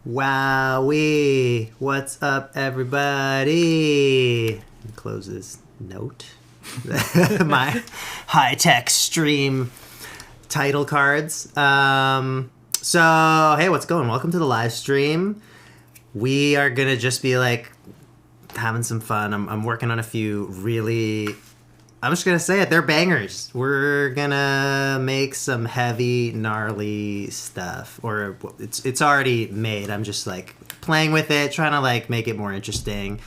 Wowee! What's up, everybody? Close this note. My high-tech stream title cards. So, hey, what's going? Welcome to the live stream. We are gonna just be like having some fun. I'm working on a few really. I'm just gonna say it. They're bangers. We're gonna make some heavy, gnarly stuff, or it's already made. I'm just like playing with it, trying to like make it more interesting.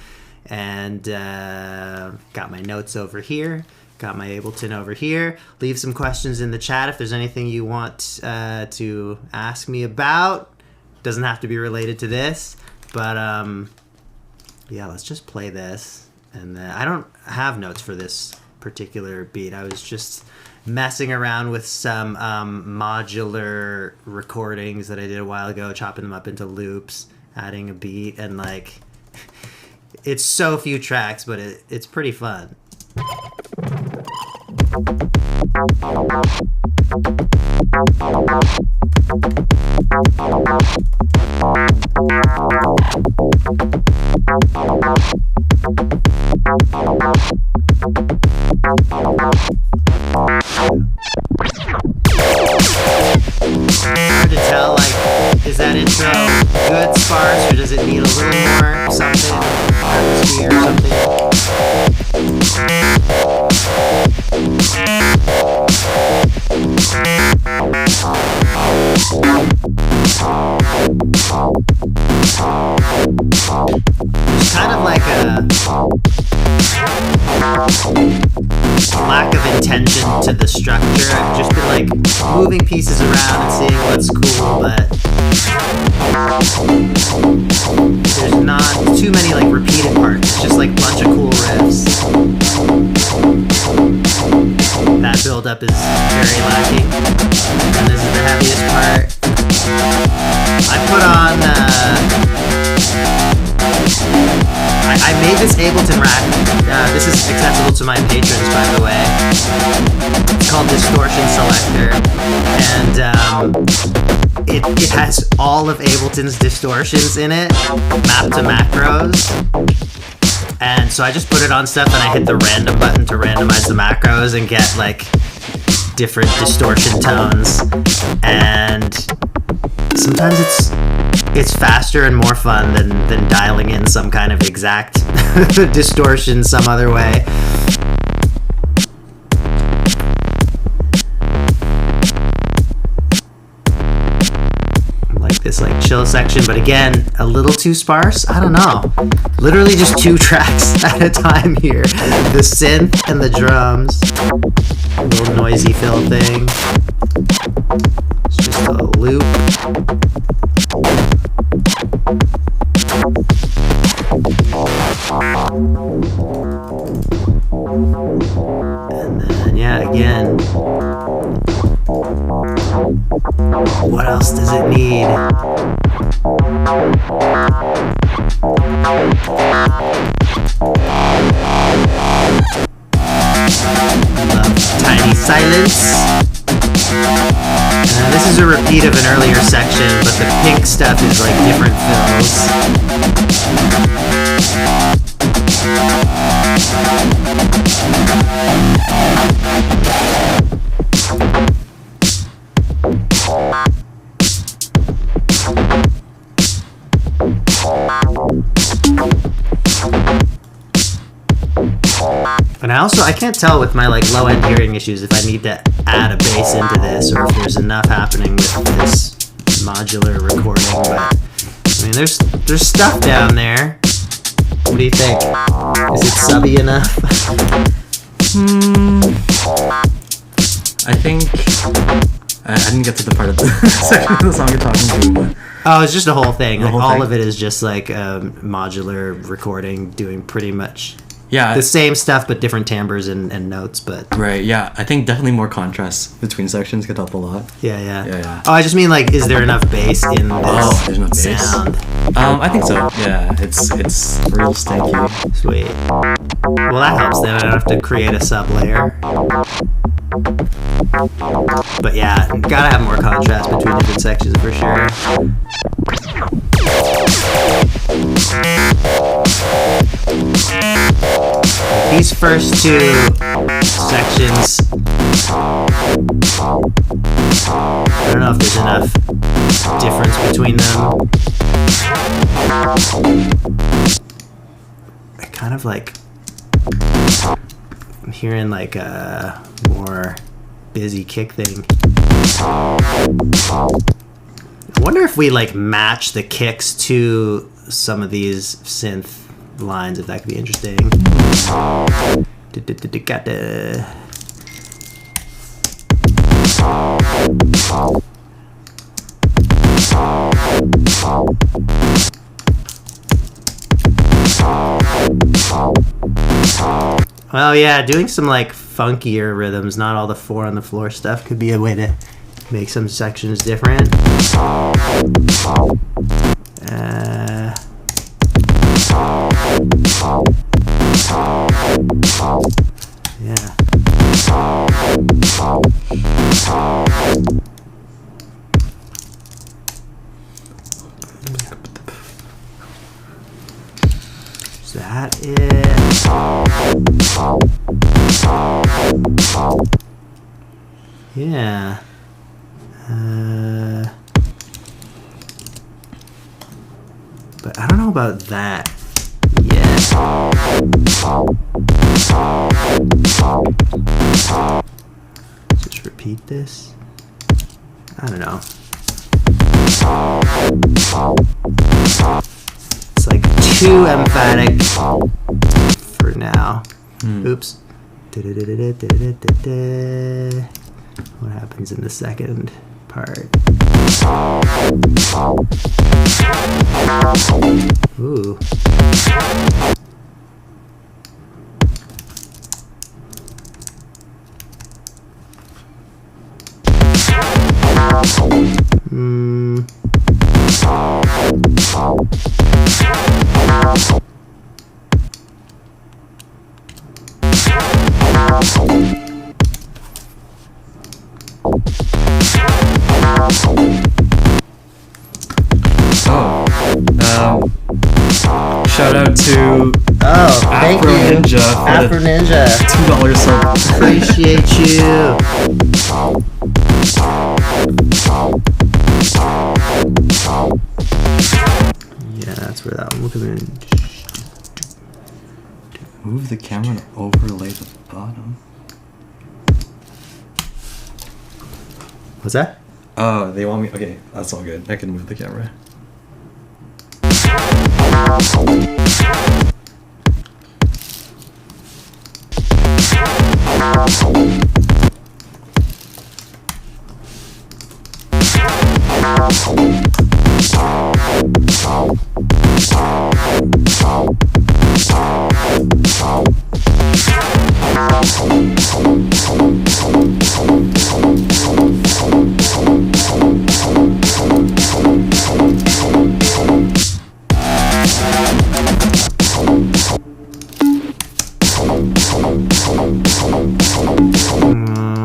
And got my notes over here. Got my Ableton over here. Leave some questions in the chat if there's anything you want to ask me about. Doesn't have to be related to this, but yeah, let's just play this. And I don't have notes for this particular beat. I was just messing around with some modular recordings that I did a while ago, chopping them up into loops, adding a beat, and like it's so few tracks, but it's pretty fun. Hard to tell, like, is that intro good, sparse, or does it need a little more something, atmosphere or something? There's kind of like a lack of intention to the structure. I've just been like moving pieces around and seeing what's cool, but there's not too many like repeated parts. It's just like a bunch of cool riffs. That build-up is very lacking, and this is the heaviest part. I put on I made this Ableton rack. This is accessible to my patrons, by the way. It's called Distortion Selector, and it has all of Ableton's distortions in it, mapped to macros. And so I just put it on stuff, and I hit the random button to randomize the macros and get like different distortion tones. And sometimes it's faster and more fun than dialing in some kind of exact distortion some other way. Like this like chill section, but again, a little too sparse. I don't know. Literally just 2 tracks at a time here. The synth and the drums. A little noisy fill thing. It's just a loop. And then, yeah, again. What else does it need? Love tiny silence. This is a repeat of an earlier section, but the pink stuff is like different fills. I can't tell with my like low end hearing issues if I need to add a bass into this or if there's enough happening with this modular recording. But I mean, there's stuff down there. What do you think? Is it subby enough? I think I didn't get to the part of the section of the song you're talking to, but Oh, it's just a whole thing. Like, whole all thing? of it is just like modular recording, doing pretty much yeah, the same stuff but different timbres and notes. But right. Yeah, I think definitely more contrast between sections could help a lot. yeah. Oh, I just mean like, is there enough bass in this there's no bass. sound? I think so. Yeah, it's real stanky. Sweet. Well, that helps then. I don't have to create a sub layer. But yeah, gotta have more contrast between different sections for sure. These first two sections, I don't know if there's enough difference between them. I kind of like, I'm hearing like a more busy kick thing. I wonder if we like match the kicks to some of these synth lines, if that could be interesting. Well, yeah, doing some like funkier rhythms, not all the 4 on the floor stuff, could be a way to make some sections different. Yeah. Is that it? Yeah. But I don't know about that yet. Just repeat this. I don't know. It's like too emphatic for now. Oops. What happens in the second part? Ooh. Shout out to thank Afro you, Ninja for Afro Ninja. $2 sub. Appreciate you. Yeah, that's where that one will come in. Move the camera and overlay the bottom. What's that? Oh, they want me. Okay, that's all good. I can move the camera.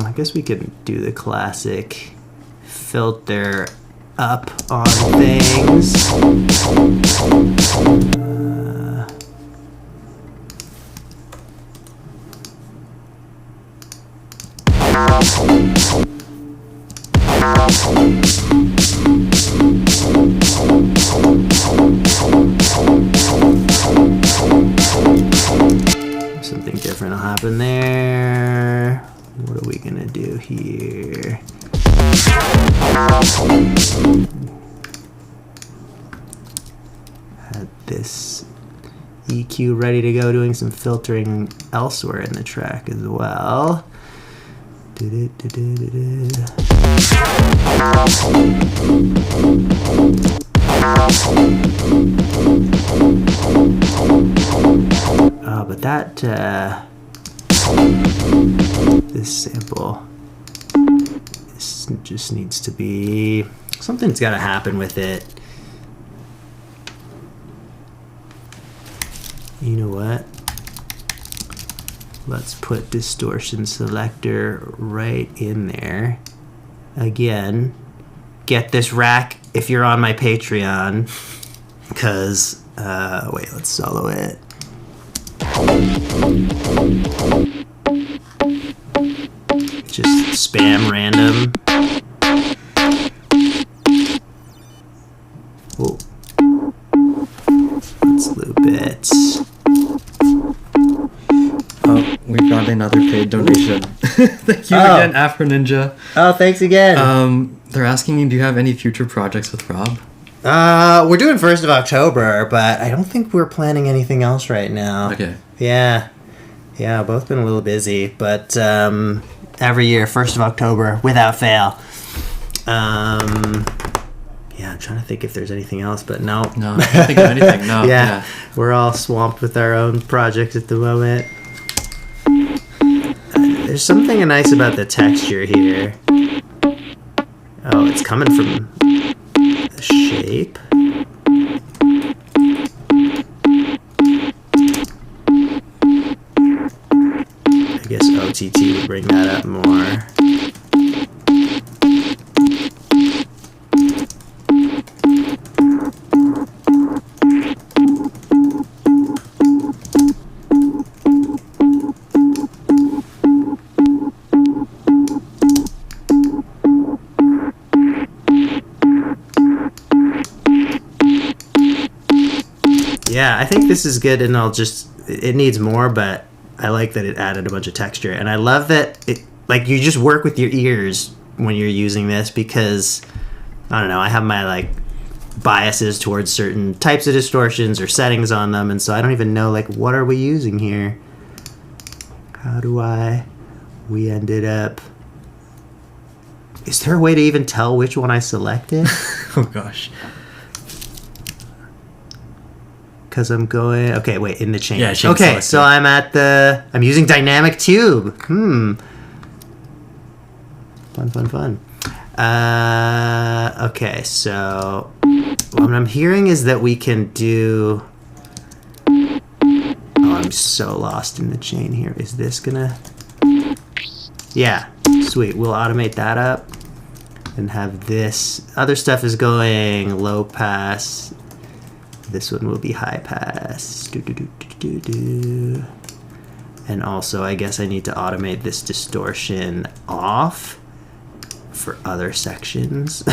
I guess we could do the classic filter up on things. Something different. different will happen there. What are we gonna do here? Had this EQ ready to go, doing some filtering elsewhere in the track as well. But that this sample, this just needs to be, something's got to happen with it. You know what? Let's put distortion selector right in there. Again, get this rack if you're on my Patreon, because wait, let's solo it. Just spam random. Whoa. Let's loop it. Oh, we got another paid donation. Thank you again, Afro Ninja. Oh, thanks again. They're asking me, do you have any future projects with Rob? We're doing 1st of October, but I don't think we're planning anything else right now. Okay. Yeah, both been a little busy, but every year, 1st of October, without fail. Yeah, I'm trying to think if there's anything else, but no. No, I can't think of anything, no. Yeah, we're all swamped with our own projects at the moment. There's something nice about the texture here. Oh, it's coming from the shape. I guess OTT would bring that up more. Yeah, I think this is good, and it needs more, but I like that it added a bunch of texture, and I love that it, like, you just work with your ears when you're using this, because, I don't know, I have my, like, biases towards certain types of distortions or settings on them, and so I don't even know, like, what are we using here? We ended up, is there a way to even tell which one I selected? Oh, gosh. Because I'm going, okay, wait, in the chain. Yeah, chain okay, selector. so I'm using dynamic tube. Fun. Okay, so what I'm hearing is that we can do, oh, I'm so lost in the chain here. Is this gonna, yeah, sweet. We'll automate that up and have this. Other stuff is going low pass. This one will be high pass. And also, I guess I need to automate this distortion off for other sections.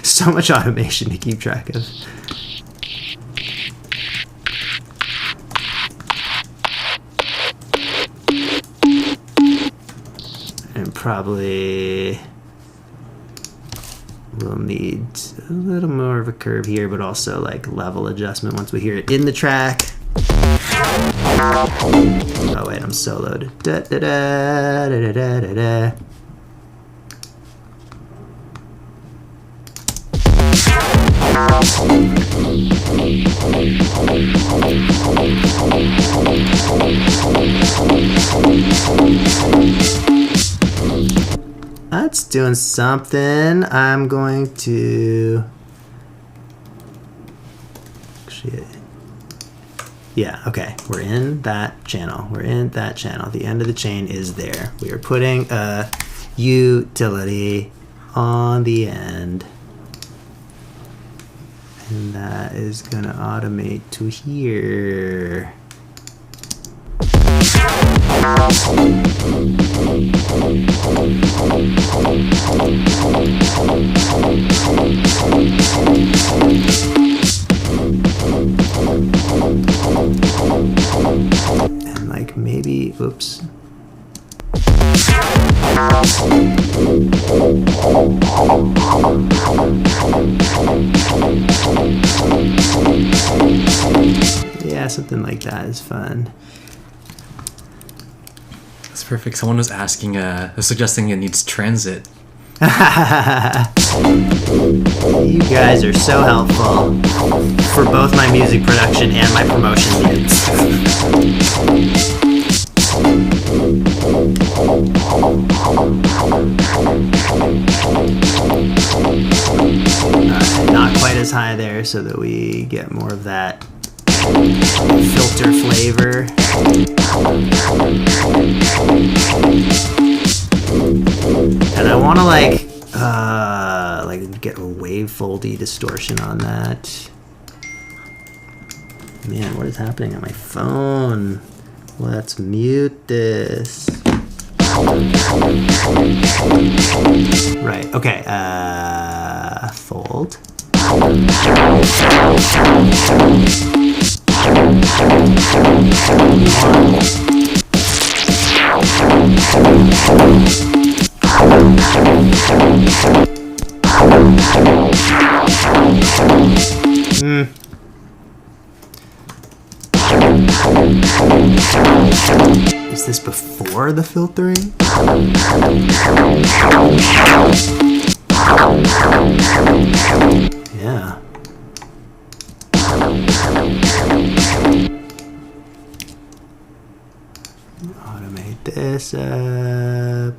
So much automation to keep track of. And probably we'll need a little more of a curve here, but also like level adjustment once we hear it in the track. Oh wait, I'm soloed. Da, da, da, da, da, da, da. That's doing something. I'm going to, actually, yeah, okay. We're in that channel. The end of the chain is there. We are putting a utility on the end. And that is gonna automate to here. And like maybe, oop, Yeah, something like that is fun. That's perfect. Someone was asking, suggesting it needs transit. You guys are so helpful for both my music production and my promotion needs. Not quite as high there so that we get more of that filter flavor. And I want to like get a wavefoldy distortion on that. Man, what is happening on my phone? Let's mute this. Right, okay, fold. Is this before the filtering? Yeah. Automate this up.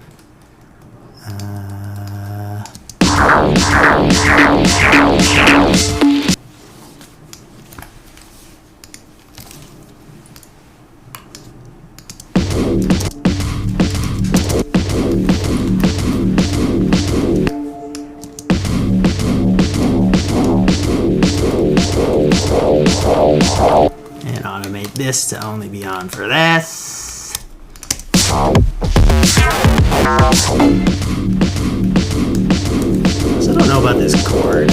And automate this to only be on for this. So I don't know about this chord.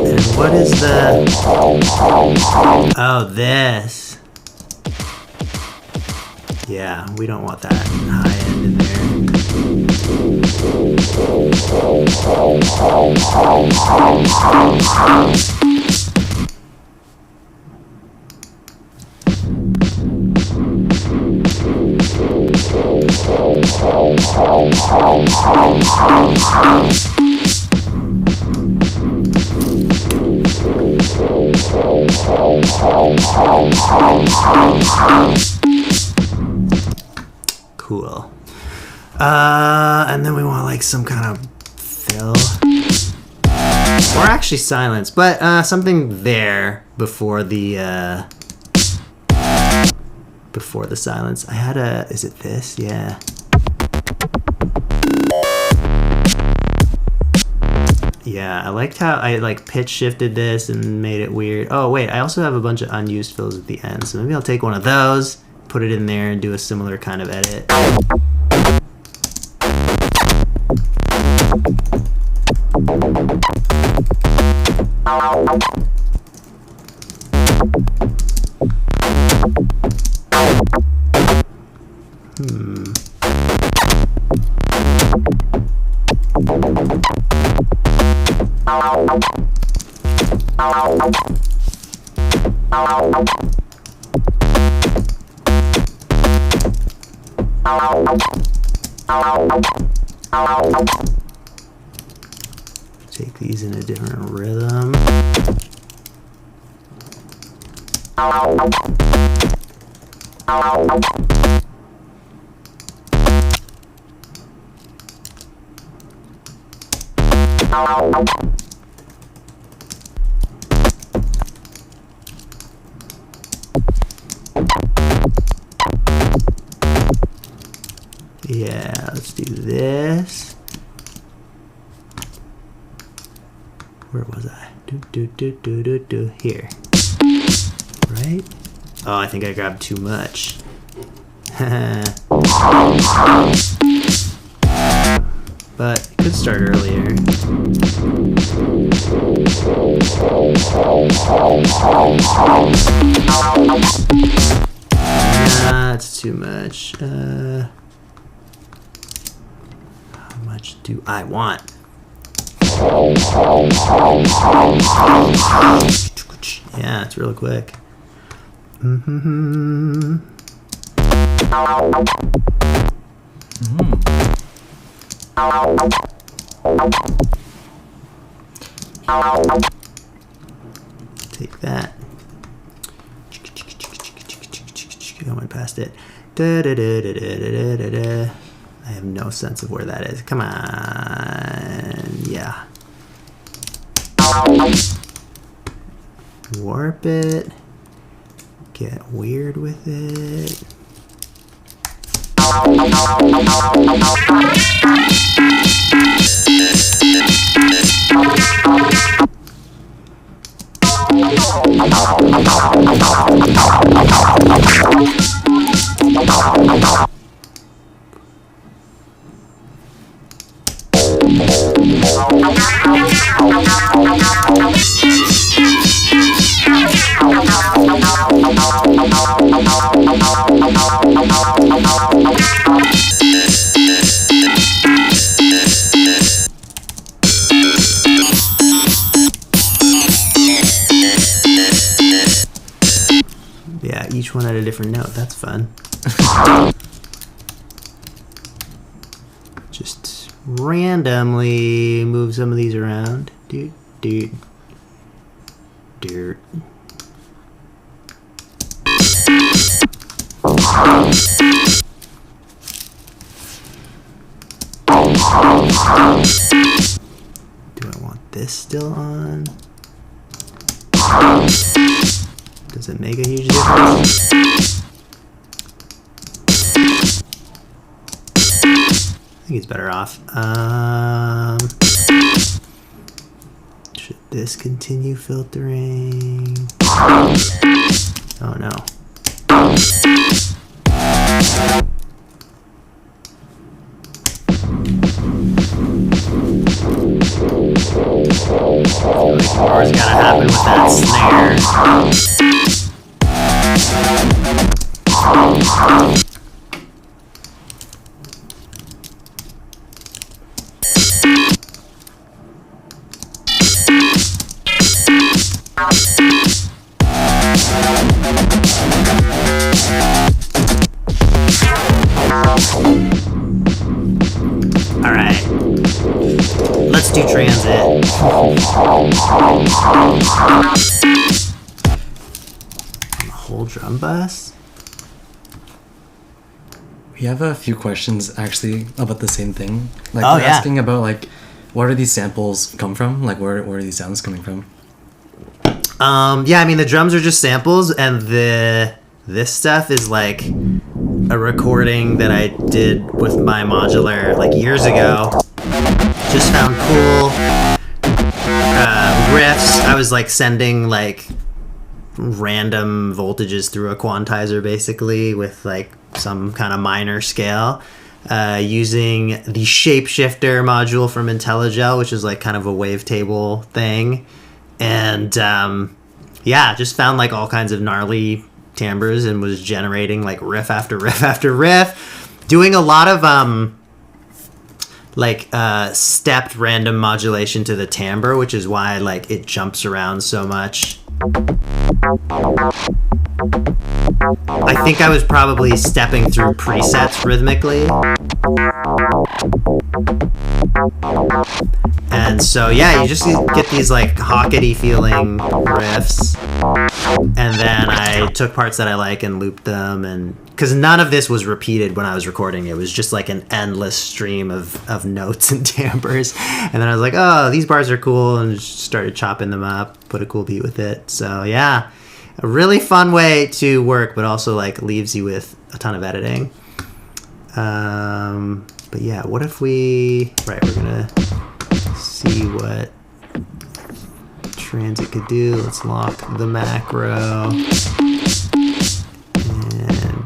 And what is the... Oh, this. Yeah, we don't want that high end in there. Cool. And then we want like some kind of fill. Or actually silence, but something there before the silence. I had a, is it this? Yeah. Yeah, I liked how I like pitch shifted this and made it weird. Oh wait, I also have a bunch of unused fills at the end, so maybe I'll take one of those, put it in there, and do a similar kind of edit. Take these in a different rhythm. Yeah, let's do this. Where was I? Here. Right? Oh, I think I grabbed too much. But it could start earlier. That's too much. How much do I want? Yeah, it's real quick. Take that. I went past it. I have no sense of where that is. Come on. Yeah. Warp it. Get weird with it. Yeah, each one had a different note. That's fun. Just randomly move some of these around. Dude. Do I want this still on? Does it make a huge difference? I think it's better off. Should this continue filtering? Oh no. More's gotta happen with that snare. Alright. Let's do transit. Whole drum bus? We have a few questions actually about the same thing. Like Oh, we're yeah. asking about like where do these samples come from? Like where are these sounds coming from? Yeah, I mean the drums are just samples, and this stuff is like a recording that I did with my modular like years ago. Just found cool riffs. I was like sending like random voltages through a quantizer basically with like some kind of minor scale, using the shapeshifter module from IntelliGel, which is like kind of a wavetable thing. And yeah, just found like all kinds of gnarly timbres and was generating like riff after riff after riff, doing a lot of stepped random modulation to the timbre, which is why like it jumps around so much. I think I was probably stepping through presets rhythmically. And so, yeah, you just get these like hockety feeling riffs. And then I took parts that I like and looped them. And because none of this was repeated when I was recording, it was just like an endless stream of notes and timbres. And then I was like, oh, these bars are cool, and just started chopping them up, put a cool beat with it. So yeah, a really fun way to work, but also like leaves you with a ton of editing. But yeah, what if we're gonna see what transit could do. Let's lock the macro and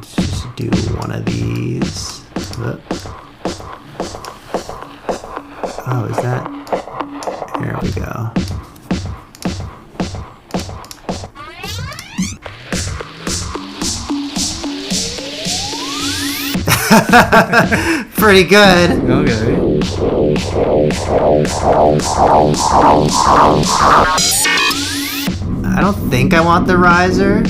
just do one of these. Oh, is that? There we go. Pretty good. Okay. I don't think I want the riser.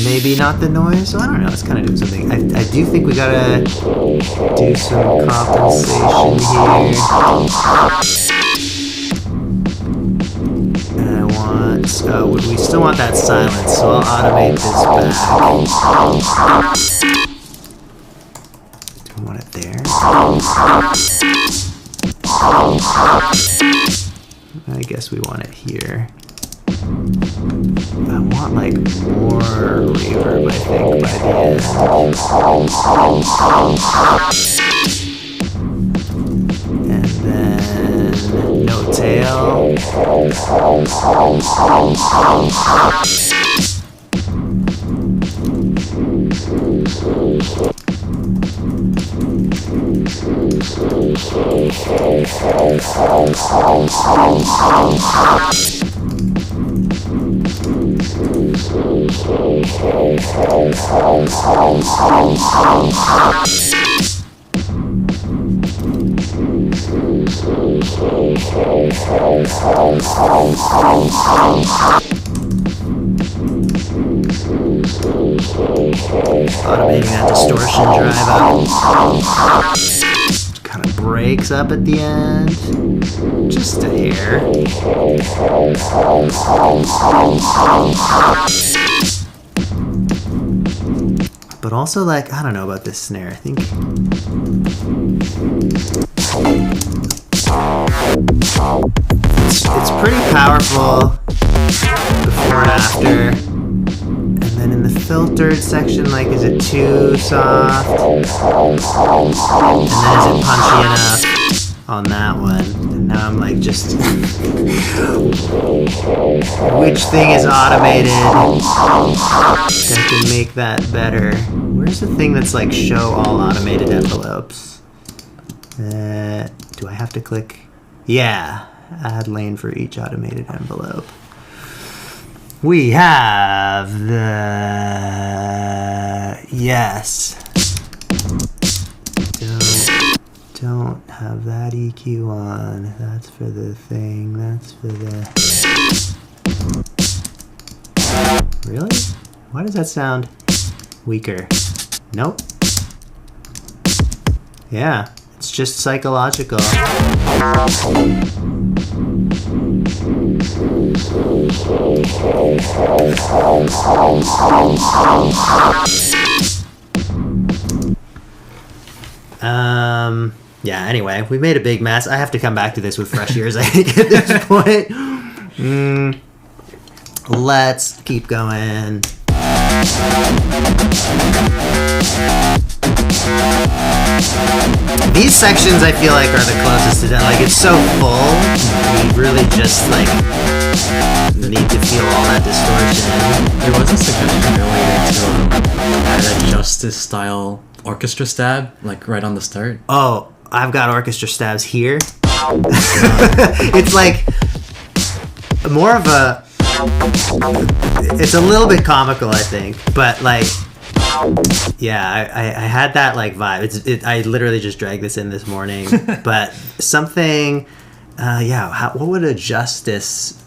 Maybe not the noise. So I don't know. It's kind of doing something. I do think we gotta do some compensation here. And I want. We still want that silence, so I'll automate this back. Do we want it there? I guess we want it here. I want like more reverb, I think, by the end. And then no tail. Automating that distortion drive out. Kind of breaks up at the end. Just a hair. But also, like, I don't know about this snare. I think it's pretty powerful before and after. And then in the filtered section, like, is it too soft? And then is it punchy enough on that one? And now I'm like, just which thing is automated that can make that better? Where's the thing that's like show all automated envelopes? Do I have to click? Yeah, add lane for each automated envelope. We have the yes. Don't have that EQ on. That's for the thing. That's for the. Really? Why does that sound weaker? Nope. Yeah, it's just psychological. Yeah, anyway, we made a big mess. I have to come back to this with fresh ears, I think, at this point. Let's keep going. These sections I feel like are the closest to that. Like, it's so full, you really just, like, need to feel all that distortion. There was a suggestion earlier to add a Justice style orchestra stab, like right on the start. Oh, I've got orchestra stabs here. It's like more of a. It's a little bit comical, I think, but like, yeah, I had that like vibe. I literally just dragged this in this morning, but something. Yeah, what would a Justice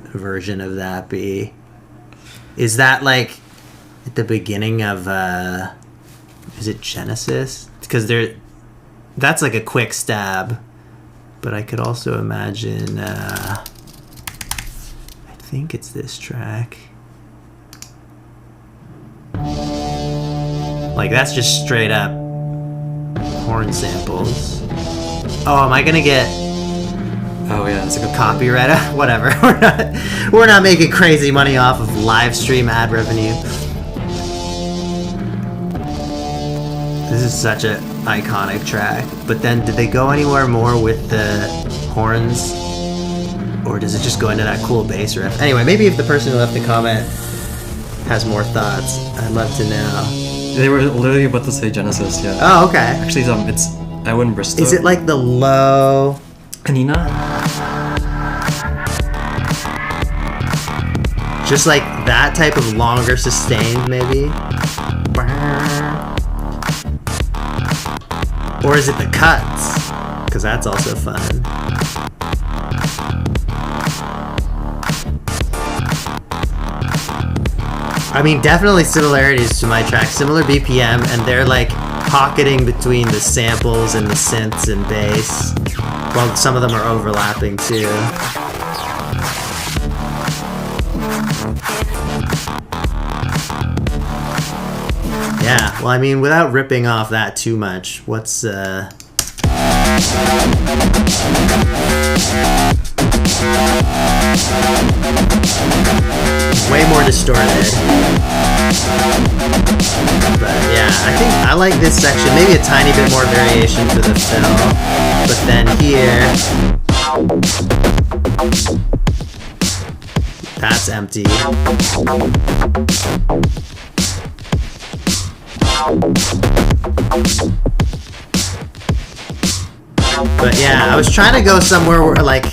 version of that be? Is that like at the beginning of? Is it Genesis? Because that's like a quick stab, but I could also imagine. I think it's this track. Like, that's just straight up horn samples. Oh, am I gonna get? Oh yeah, it's like a copyright. Whatever. We're not making crazy money off of live stream ad revenue. This is such an iconic track. But then, did they go anywhere more with the horns? Or does it just go into that cool bass riff? Anyway, maybe if the person who left the comment has more thoughts, I'd love to know. They were literally about to say Genesis, yeah. Oh, okay. Actually, it's Edwin Bristow. Is it like the low... Anina? Just like that type of longer sustained, maybe. Or is it the cuts? Because that's also fun. I mean, definitely similarities to my track. Similar BPM, and they're like pocketing between the samples and the synths and bass. Well, some of them are overlapping too. Yeah, well, I mean, without ripping off that too much, what's way more distorted. But yeah, I think I like this section. Maybe a tiny bit more variation for the fill. But then here, that's empty. But yeah, I was trying to go somewhere where like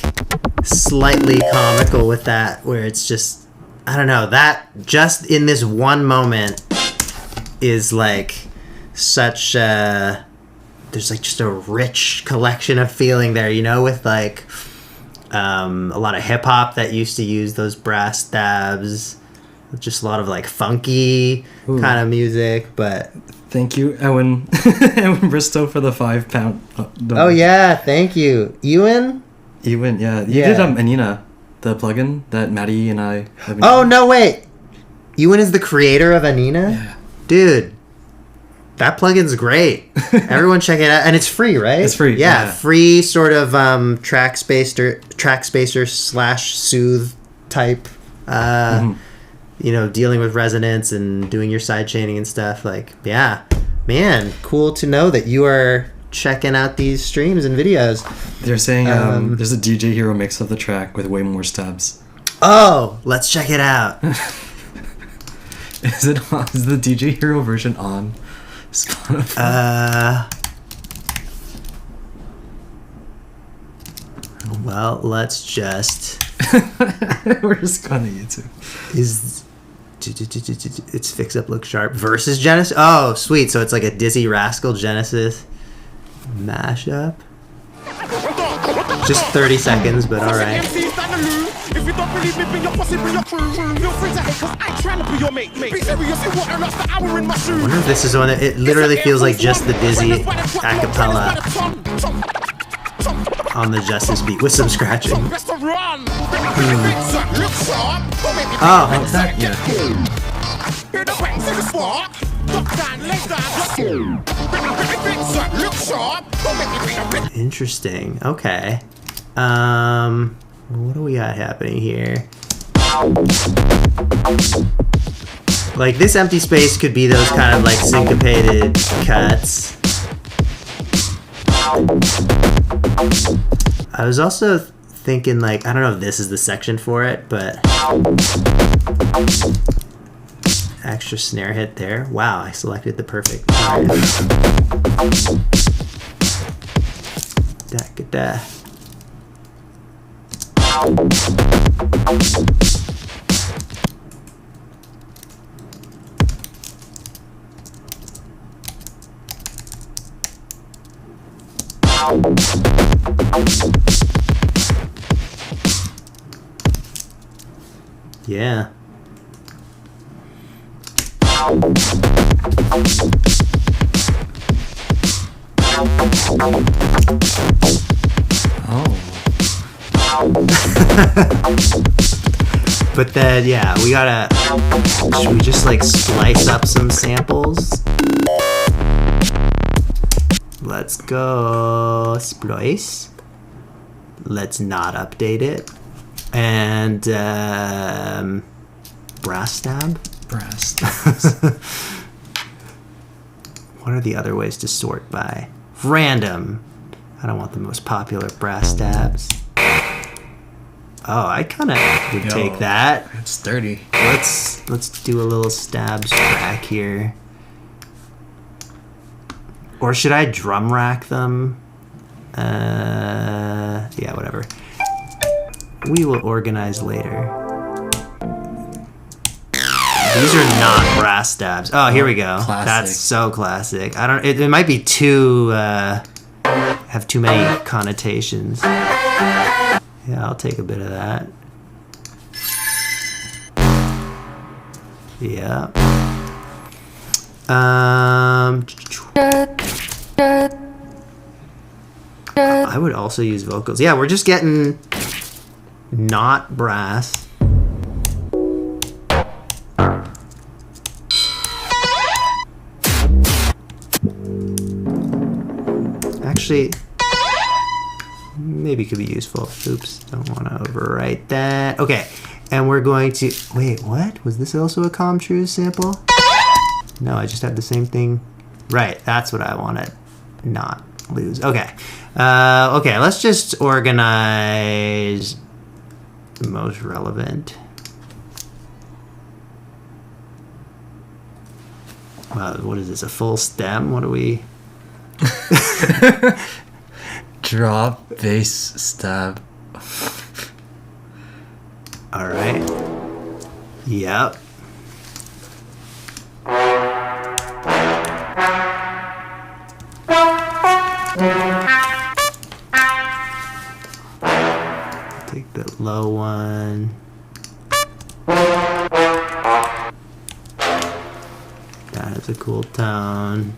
slightly comical with that, where it's just, I don't know, that just in this one moment is like such a, there's like just a rich collection of feeling there, you know, with like a lot of hip hop that used to use those brass stabs, just a lot of like funky kind of music. But thank you, Ewan Bristow, for the £5. Oh yeah, thank you, Ewan, yeah. You did Anina, the plugin that Maddie and I have been using. No, wait, Ewan is the creator of Anina? Yeah. Dude, that plugin's great. Everyone check it out, and it's free, right? It's free. Yeah, free sort of track spacer / soothe type. You know, dealing with resonance and doing your side chaining and stuff. Like, yeah, man, cool to know that you are checking out these streams and videos. They're saying there's a DJ Hero mix of the track with way more stabs. Oh, let's check it out. Is the DJ Hero version on Spotify? Well, let's just. We're just going to YouTube. It's Fix Up Look Sharp versus Genesis. Oh, sweet. So it's like a Dizzy Rascal Genesis mashup. Just 30 seconds, but all right. If you don't believe me, bring your pussy, bring your crew. Feel free to hate, cause I ain't trying to be your mate. Be serious, you won't last the hour in my shoes. I wonder if this is one that it literally feels like just the Dizzy acapella on the Justice beat with some scratching. Oh, that, yeah. Interesting. Okay. What do we got happening here? Like, this empty space could be those kind of like syncopated cuts. I was also thinking, like, I don't know if this is the section for it, but extra snare hit there. Wow, I selected the perfect time. Da-ga-da. Yeah. Oh. But then, yeah, we gotta. Should we just like splice up some samples? Let's go splice. Let's not update it. And brass stab. Brass. What are the other ways to sort by? Random. I don't want the most popular brass stabs. Oh, I kind of would take that. It's dirty. Let's do a little stabs track here. Or should I drum rack them? Yeah, whatever. We will organize later. These are not brass stabs. Oh, here we go. Classic. That's so classic. I don't. It might be too have too many connotations. Yeah, I'll take a bit of that. Yeah. I would also use vocals. Yeah, we're just getting not brass. Actually, maybe could be useful. Oops, don't want to overwrite that. Okay, and we're going to... Wait, what? Was this also a ComTrue's sample? No, I just had the same thing. Right, that's what I want to not lose. Okay. Okay, let's just organize the most relevant. Wow, what is this, a full stem? What are we... Drop, bass, stab. All right. Yep. Take the low one. That has a cool tone.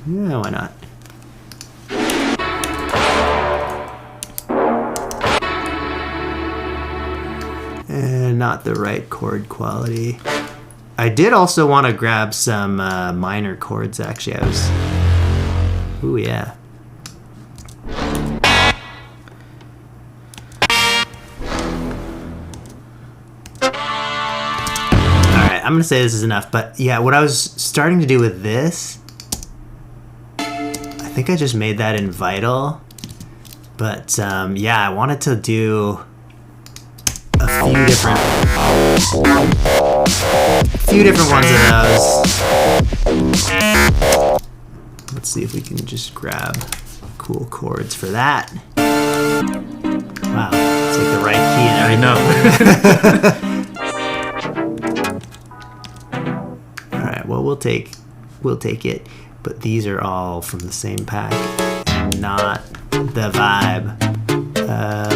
Yeah, why not? And not the right chord quality. I did also want to grab some minor chords, actually. I was... Ooh, yeah. Alright, I'm going to say this is enough, but yeah, what I was starting to do with this... I think I just made that in Vital, but yeah, I wanted to do a few different ones of those. Let's see if we can just grab cool chords for that. Wow, it's like the right key and everything. I know. All right, well we'll take it. But these are all from the same pack, not the vibe.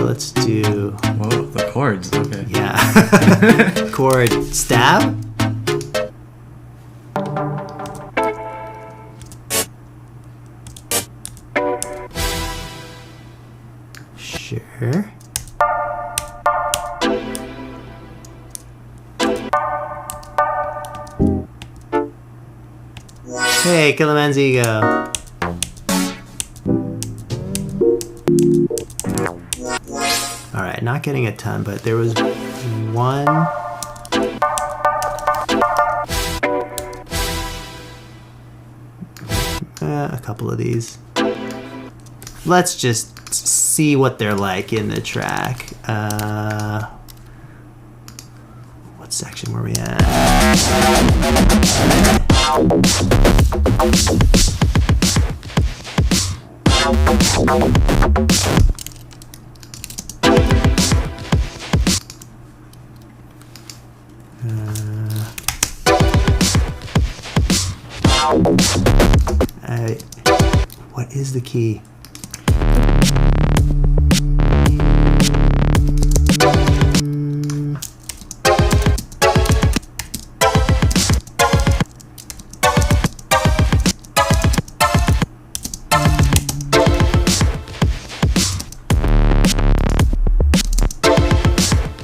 Let's do... Whoa, the chords, okay. Yeah. Chord stab. Sure. Hey, Kill a Man's Ego. Alright, not getting a ton, but there was one. A couple of these. Let's just see what they're like in the track. What section were we at? What is the key?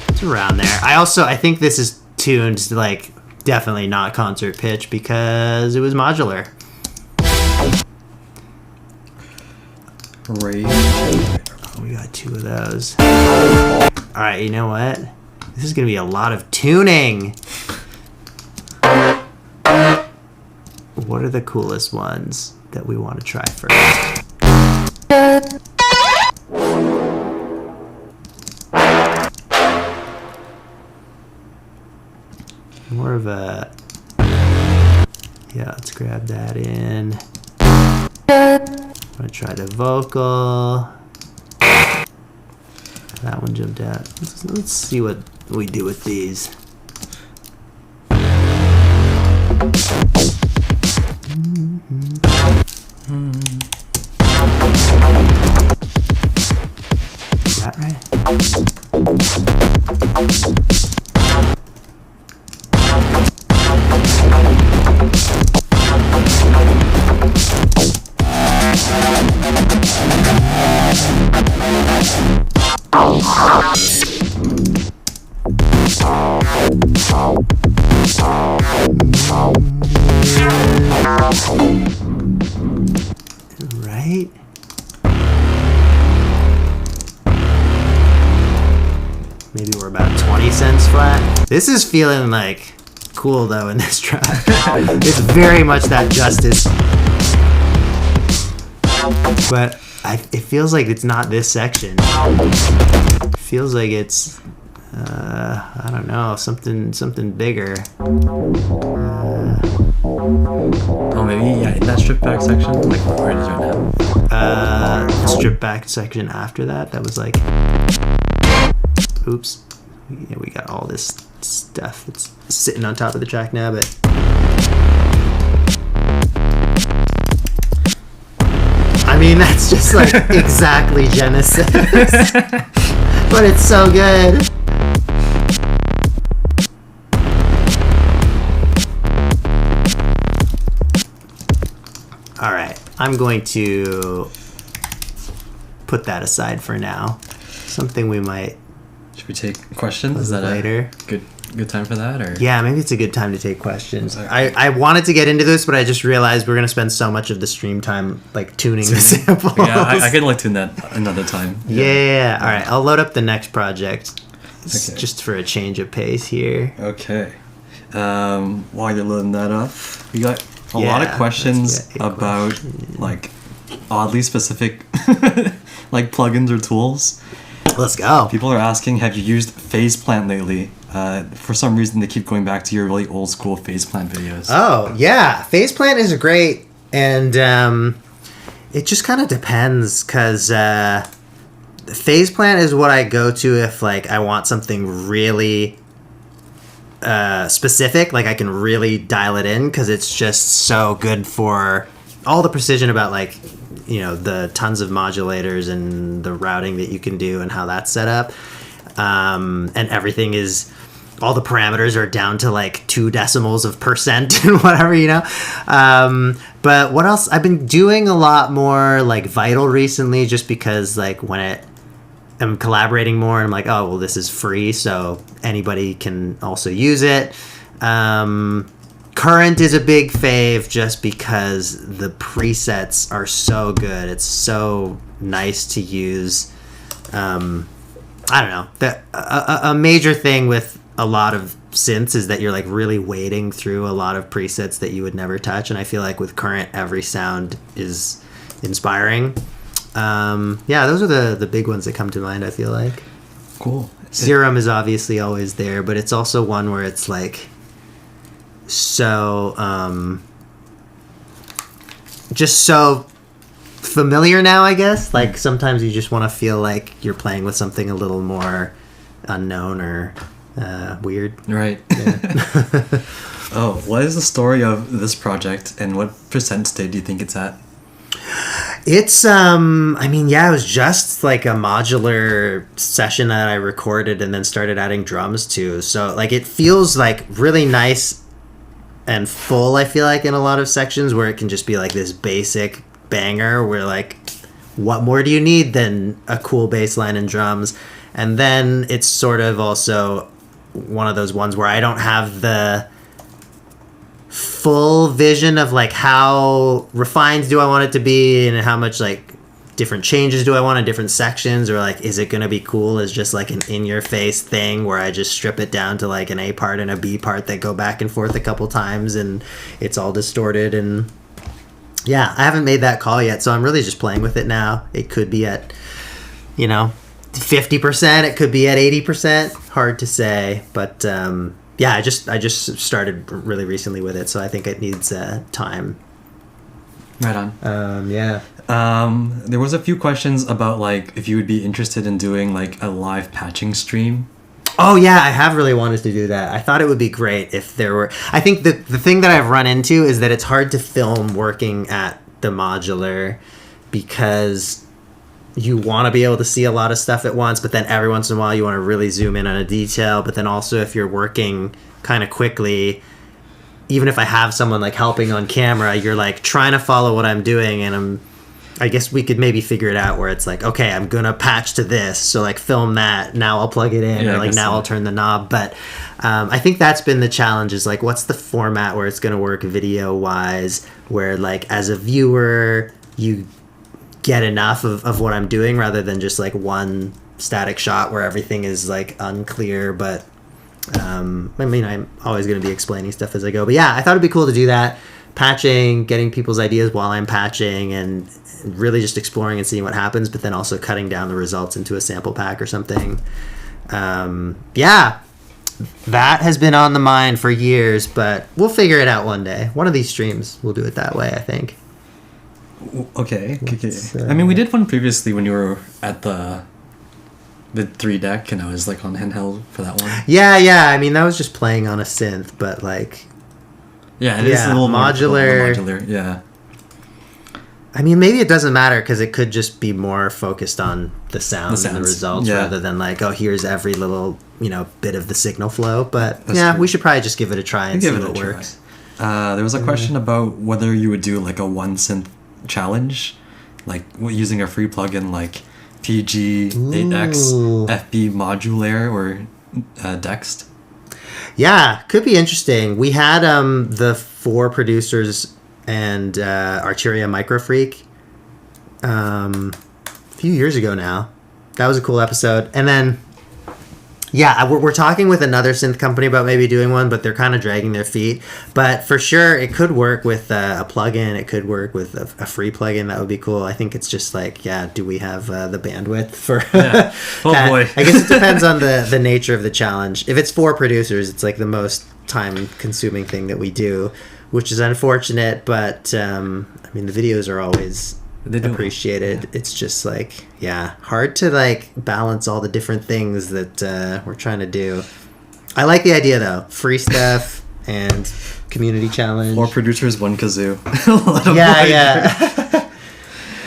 It's around there. I think this is tuned to like definitely not concert pitch because it was modular. Right. Oh, we got two of those. Alright, you know what? This is going to be a lot of tuning. What are the coolest ones that we want to try first? More of a... Yeah, let's grab that in. I'm gonna try the vocal. That one jumped out. Let's see what we do with these. Is that right? Right? Maybe we're about 20 cents flat. This is feeling like cool though in this track. It's very much that Justice. But it feels like it's not this section. It feels like it's I don't know, something bigger. Oh, maybe, yeah, in that strip back section? Like, where it is right now? Strip back section after that was like... Oops. Yeah, we got all this stuff that's sitting on top of the track now, but... I mean, that's just like exactly Genesis. But it's so good. Alright, I'm going to put that aside for now. Something we might... Should we take questions? Is that later? A good time for that? Or yeah, maybe it's a good time to take questions. Okay. I wanted to get into this, but I just realized we're going to spend so much of the stream time like tuning the samples. Yeah, I can like tune that another time. Yeah. Alright, I'll load up the next project. Okay. Just for a change of pace here. Okay. While you're loading that up, we got a lot of questions about like oddly specific like plugins or tools. Let's go. People are asking, have you used FacePlant lately? For some reason, they keep going back to your really old school FacePlant videos. Oh, yeah. FacePlant is great, and it just kind of depends, because FacePlant is what I go to if like I want something really specific, like I can really dial it in, because it's just so good for all the precision about like, you know, the tons of modulators and the routing that you can do and how that's set up. And everything is, all the parameters are down to like 2 decimals of percent and whatever, you know. But what else? I've been doing a lot more like Vital recently, just because like when I'm collaborating more and I'm like, oh, well, this is free, so anybody can also use it. Current is a big fave just because the presets are so good. It's so nice to use. I don't know. A major thing with a lot of synths is that you're like really wading through a lot of presets that you would never touch, and I feel like with Current, every sound is inspiring. Yeah, those are the big ones that come to mind, I feel like. Cool. Serum is obviously always there, but it's also one where it's like so just so familiar now, I guess. Like sometimes you just want to feel like you're playing with something a little more unknown or weird. Right. Yeah. Oh, what is the story of this project, and what percent state do you think it's at? It's I mean, yeah, it was just like a modular session that I recorded and then started adding drums to. So like it feels like really nice and full, I feel like, in a lot of sections where it can just be like this basic banger where like, what more do you need than a cool bass line and drums? And then it's sort of also one of those ones where I don't have the full vision of like how refined do I want it to be and how much like different changes do I want in different sections, or like is it gonna be cool as just like an in-your-face thing where I just strip it down to like an A part and a B part that go back and forth a couple times and it's all distorted. And yeah, I haven't made that call yet, so I'm really just playing with it now. It could be at, you know, 50%, it could be at 80%, hard to say, but yeah, I just started really recently with it, so I think it needs time. Right on. Yeah. There was a few questions about like if you would be interested in doing like a live patching stream. Oh yeah, I have really wanted to do that. I thought it would be great if there were. I think the thing that I've run into is that it's hard to film working at the modular because you want to be able to see a lot of stuff at once, but then every once in a while you want to really zoom in on a detail. But then also if you're working kind of quickly, even if I have someone like helping on camera, you're like trying to follow what I'm doing, and I guess we could maybe figure it out where it's like, okay, I'm gonna patch to this, so like film that, now I'll plug it in, or like now I'll turn the knob. But I think that's been the challenge, is like what's the format where it's gonna work video wise, where like as a viewer you get enough of what I'm doing rather than just like one static shot where everything is like unclear. But I mean, I'm always going to be explaining stuff as I go. But yeah, I thought it'd be cool to do that. Patching, getting people's ideas while I'm patching, and really just exploring and seeing what happens, but then also cutting down the results into a sample pack or something. Yeah, that has been on the mind for years, but we'll figure it out one day. One of these streams, we'll do it that way, I think. Okay. I mean, we did one previously when you were at the 3 deck, and I was like on handheld for that one. Yeah. I mean, that was just playing on a synth, but like, yeah, it is a little modular. Modular, yeah. I mean, maybe it doesn't matter because it could just be more focused on the sounds and the results rather than like, oh, here's every little bit of the signal flow. But that's true. We should probably just give it a try and see what works. There was a question about whether you would do like a one synth challenge, like using a free plugin like PG8X FB Modulaire or Dext. Yeah, could be interesting. We had the 4 producers and Arturia Microfreak a few years ago now. That was a cool episode. And then yeah, we're talking with another synth company about maybe doing one, but they're kind of dragging their feet. But for sure, it could work with a plugin. It could work with a free plugin. That would be cool. I think it's just like, do we have the bandwidth for yeah. Oh boy. I guess it depends on the nature of the challenge. If it's 4 producers, it's like the most time-consuming thing that we do, which is unfortunate. But, I mean, the videos are always appreciated. It's just like, hard to like balance all the different things that we're trying to do. I like the idea though, free stuff and community challenge. 4 producers, 1 kazoo. Yeah.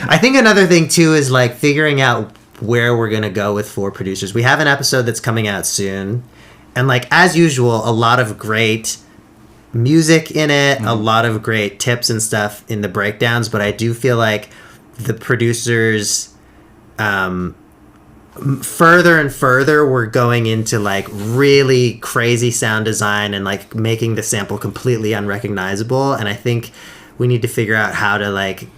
I think another thing too is like figuring out where we're gonna go with 4 producers. We have an episode that's coming out soon, and like as usual, a lot of great music in it, a lot of great tips and stuff in the breakdowns, but I do feel like the producers further and further we're going into like really crazy sound design and like making the sample completely unrecognizable, and I think we need to figure out how to like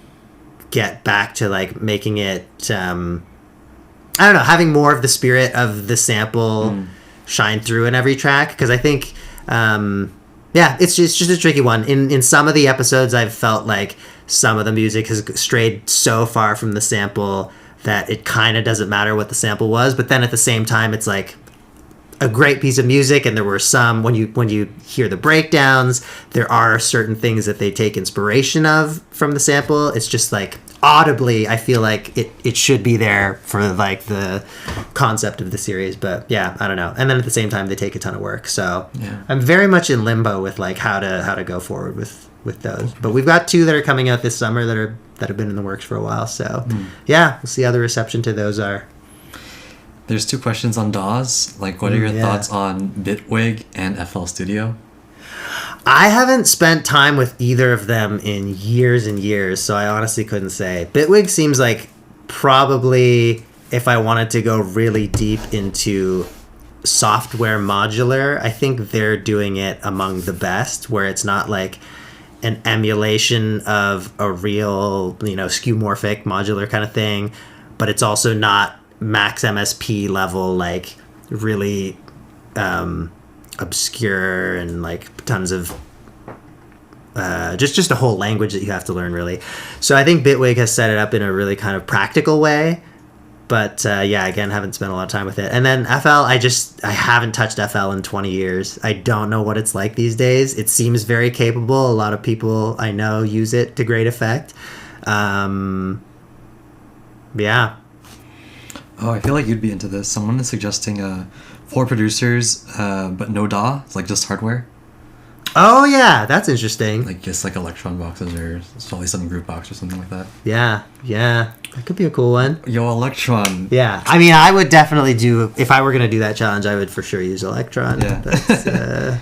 get back to like making it I don't know, having more of the spirit of the sample shine through in every track, because I think it's just a tricky one. In some of the episodes, I've felt like some of the music has strayed so far from the sample that it kind of doesn't matter what the sample was. But then at the same time, it's like a great piece of music, and there were some, when you hear the breakdowns, there are certain things that they take inspiration of from the sample. It's just like audibly, I feel like it should be there for like the concept of the series. But yeah, I don't know. And then at the same time, they take a ton of work. So I'm very much in limbo with like how to go forward with those. But we've got 2 that are coming out this summer that have been in the works for a while. So we'll see how the reception to those are. There's 2 questions on DAWs. Like, what are your thoughts on Bitwig and FL Studio? I haven't spent time with either of them in years and years, so I honestly couldn't say. Bitwig seems like probably, if I wanted to go really deep into software modular, I think they're doing it among the best, where it's not like an emulation of a real, skeuomorphic modular kind of thing, but it's also not max MSP level, like really obscure and like tons of just a whole language that you have to learn, really. So I think Bitwig has set it up in a really kind of practical way, But yeah, again, haven't spent a lot of time with it. And then FL, I haven't touched FL in 20 years. I don't know what it's like these days. It seems very capable. A lot of people I know use it to great effect. Yeah. Oh, I feel like you'd be into this. Someone is suggesting 4 producers, but no DAW. It's like just hardware. Oh yeah, that's interesting. Like just like Electron boxes or probably some group box or something like that. Yeah, that could be a cool one. Yo, Electron. Yeah, I mean, I would definitely do, if I were gonna do that challenge, I would for sure use Electron. Yeah. That's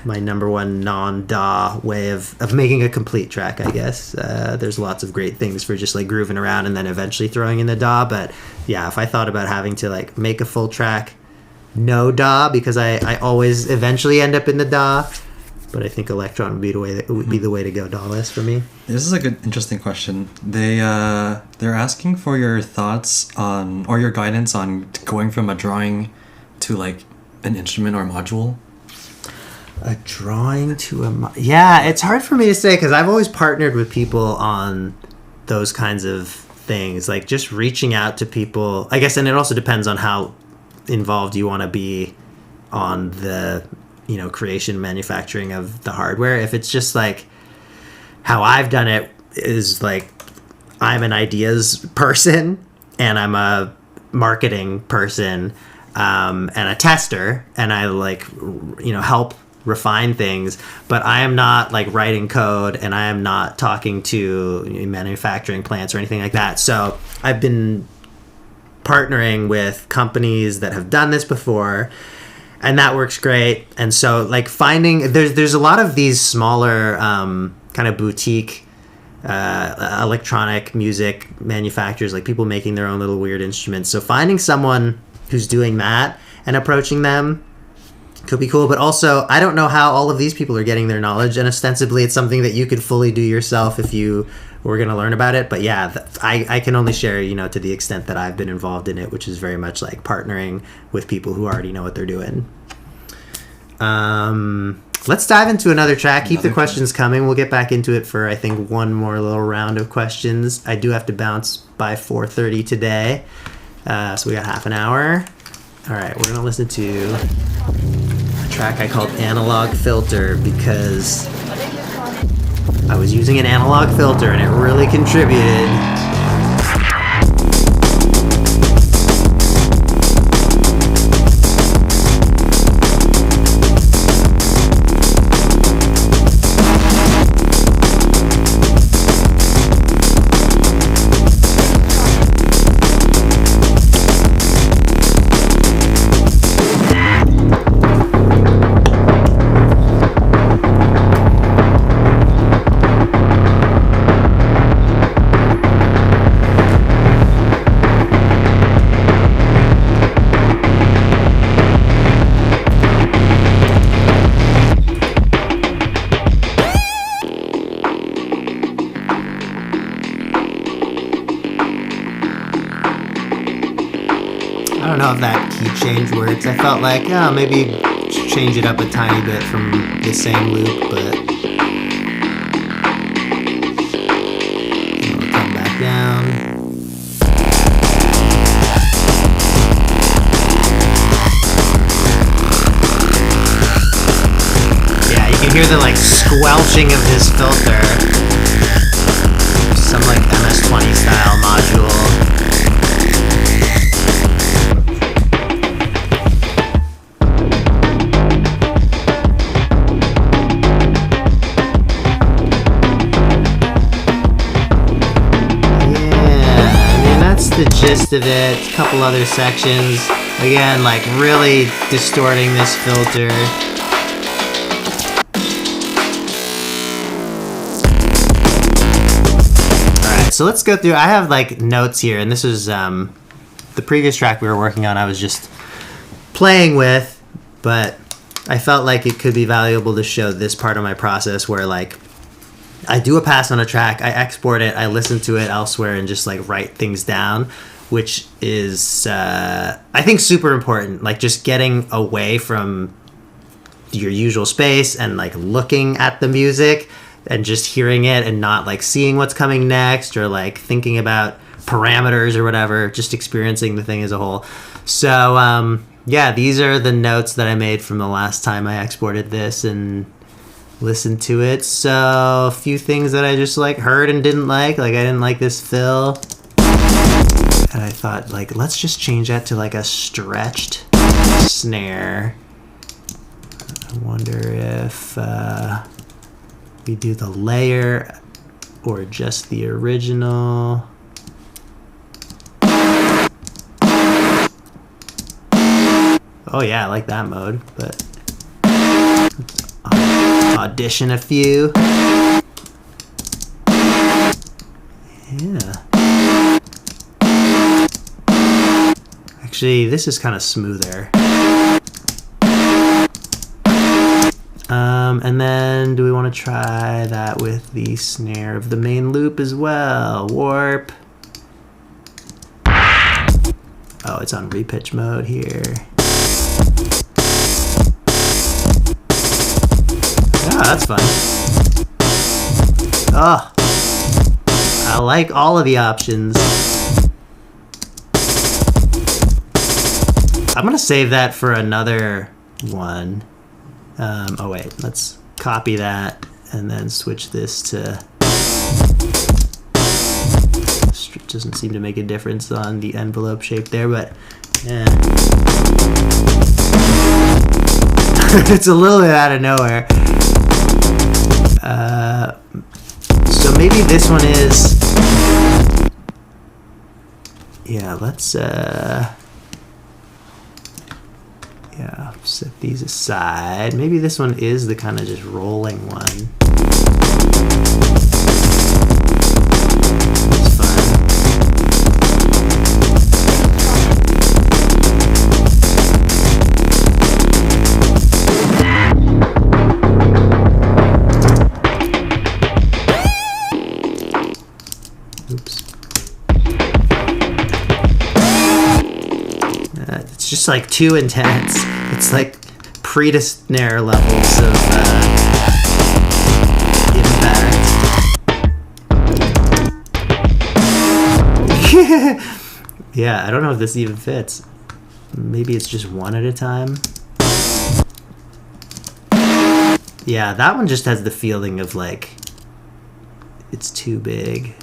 my number one non-DAW way of making a complete track, I guess. There's lots of great things for just like grooving around and then eventually throwing in the DAW. But yeah, if I thought about having to like make a full track, no DAW, because I always eventually end up in the DAW. But I think Electron would be the way to go DAW-less for me. This is a good, interesting question. They're asking for your thoughts on, or your guidance on going from a drawing to like an instrument or module. A drawing to yeah, it's hard for me to say because I've always partnered with people on those kinds of things, like just reaching out to people, I guess. And it also depends on how involved you want to be on the creation, manufacturing of the hardware. If it's just like how I've done it is like I'm an ideas person and I'm a marketing person and a tester, and I like help refine things, but I am not like writing code and I am not talking to manufacturing plants or anything like that. So I've been partnering with companies that have done this before, and that works great. And so like finding there's a lot of these smaller kind of boutique electronic music manufacturers, like people making their own little weird instruments. So finding someone who's doing that and approaching them could be cool. But also, I don't know how all of these people are getting their knowledge, and ostensibly it's something that you could fully do yourself if you were going to learn about it. But yeah, I can only share to the extent that I've been involved in it, which is very much like partnering with people who already know what they're doing. Let's dive into another track. Keep the questions coming. We'll get back into it for I think one more little round of questions. I do have to bounce by 4:30 today, so we got half an hour. All right, we're gonna listen to a track I called Analog Filter because I was using an analog filter and it really contributed. I don't know if that key change works. I felt like, maybe change it up a tiny bit from the same loop, but I'll come back down. Yeah, you can hear the like squelching of this filter. Some like MS-20 style module. The gist of it. A couple other sections, again, like really distorting this filter. Alright, so let's go through. I have like notes here, and this is the previous track we were working on. I was just playing with, but I felt like it could be valuable to show this part of my process where like I do a pass on a track, I export it, I listen to it elsewhere, and just like write things down, which is I think super important. Like just getting away from your usual space and like looking at the music and just hearing it and not like seeing what's coming next or like thinking about parameters or whatever, just experiencing the thing as a whole. So yeah, these are the notes that I made from the last time I exported this and listened to it. So a few things that I just like heard and didn't like I didn't like this fill, and I thought like let's just change that to like a stretched snare. I wonder if we do the layer or just the original. Oh yeah, I like that mode, but audition a few. Yeah. Actually, this is kind of smoother. And then do we want to try that with the snare of the main loop as well? Warp. Oh, it's on repitch mode here. Oh, that's fun. Oh, I like all of the options. I'm gonna save that for another one. Oh wait, let's copy that and then switch this to... It doesn't seem to make a difference on the envelope shape there, but yeah. It's a little bit out of nowhere. So maybe this one is... Yeah, let's yeah, set these aside. Maybe this one is the kind of just rolling one. It's fun. Oops. It's just like too intense. It's like pre-to-snare levels of impact. Yeah, I don't know if this even fits. Maybe it's just one at a time. Yeah, that one just has the feeling of like it's too big.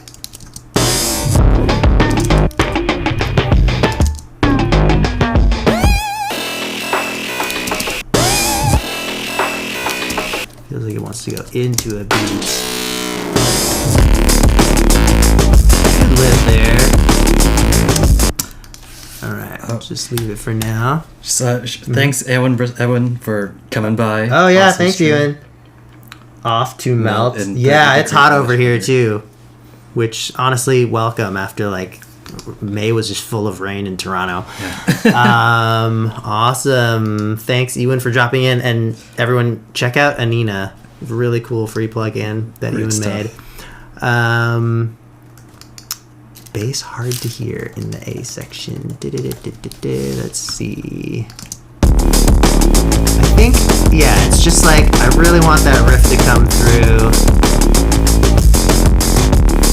Feels like it wants to go into a beat. Live there. Alright, I'll just leave it for now. Thanks, Ewan, for coming by. Oh yeah, Awesome thanks, stream. Ewan. Off to melt. and Yeah, it's hot over here here too. Which honestly, welcome after like May was just full of rain in Toronto. Yeah. Awesome. Thanks, Ewan, for dropping in, and everyone check out Anina. Really cool free plugin that Great Ewan stuff. made. Bass hard to hear in the A section. Let's see. I think, yeah, it's just like I really want that riff to come through.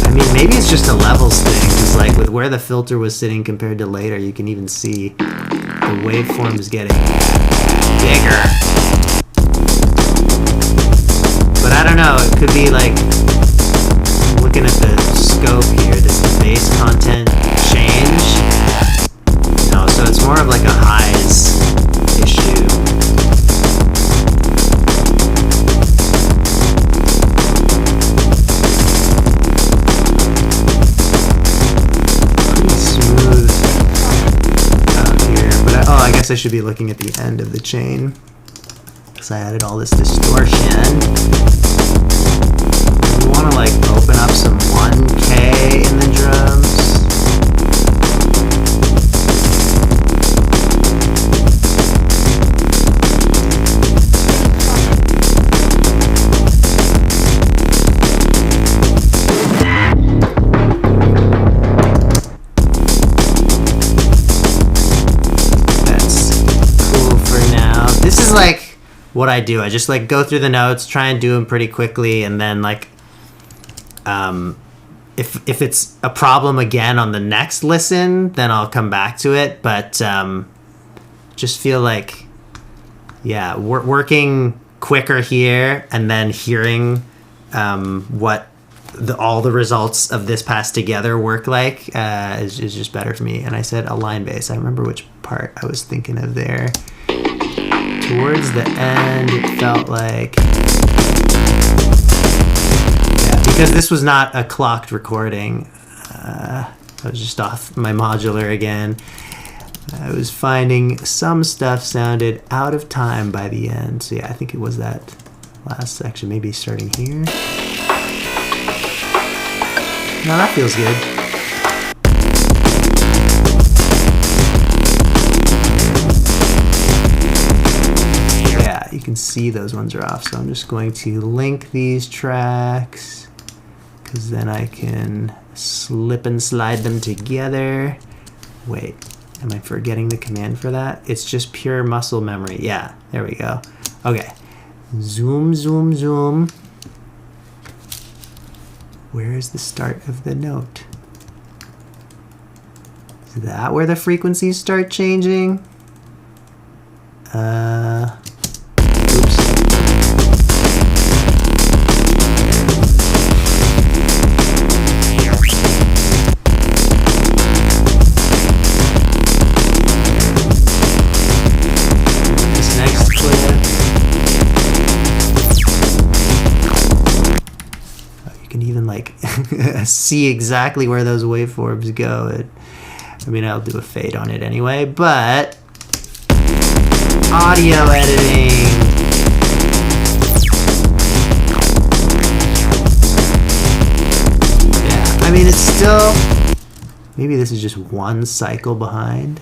I mean, maybe it's just a levels thing, because like with where the filter was sitting compared to later, you can even see the waveform is getting bigger. But I don't know, it could be like, looking at the scope here, does the bass content change? No, so it's more of like a highs issue. I guess I should be looking at the end of the chain because I added all this distortion. We want to like open up some 1K in the drums. Like what I do, I just like go through the notes, try and do them pretty quickly, and then like if it's a problem again on the next listen, then I'll come back to it. But just feel like, yeah, working quicker here and then hearing what all the results of this pass together work like is just better for me. And I said a line bass. I remember which part I was thinking of there. Towards the end, it felt like... Because this was not a clocked recording, I was just off my modular again. I was finding some stuff sounded out of time by the end. So yeah, I think it was that last section, maybe starting here. No, that feels good. Yeah, you can see those ones are off. So I'm just going to link these tracks, because then I can slip and slide them together. Wait, am I forgetting the command for that? It's just pure muscle memory. Yeah, there we go. Okay, zoom, zoom, zoom. Where is the start of the note? Is that where the frequencies start changing? Oops. See exactly where those waveforms go. I mean, I'll do a fade on it anyway, but audio editing. Yeah, I mean, it's still, maybe this is just one cycle behind.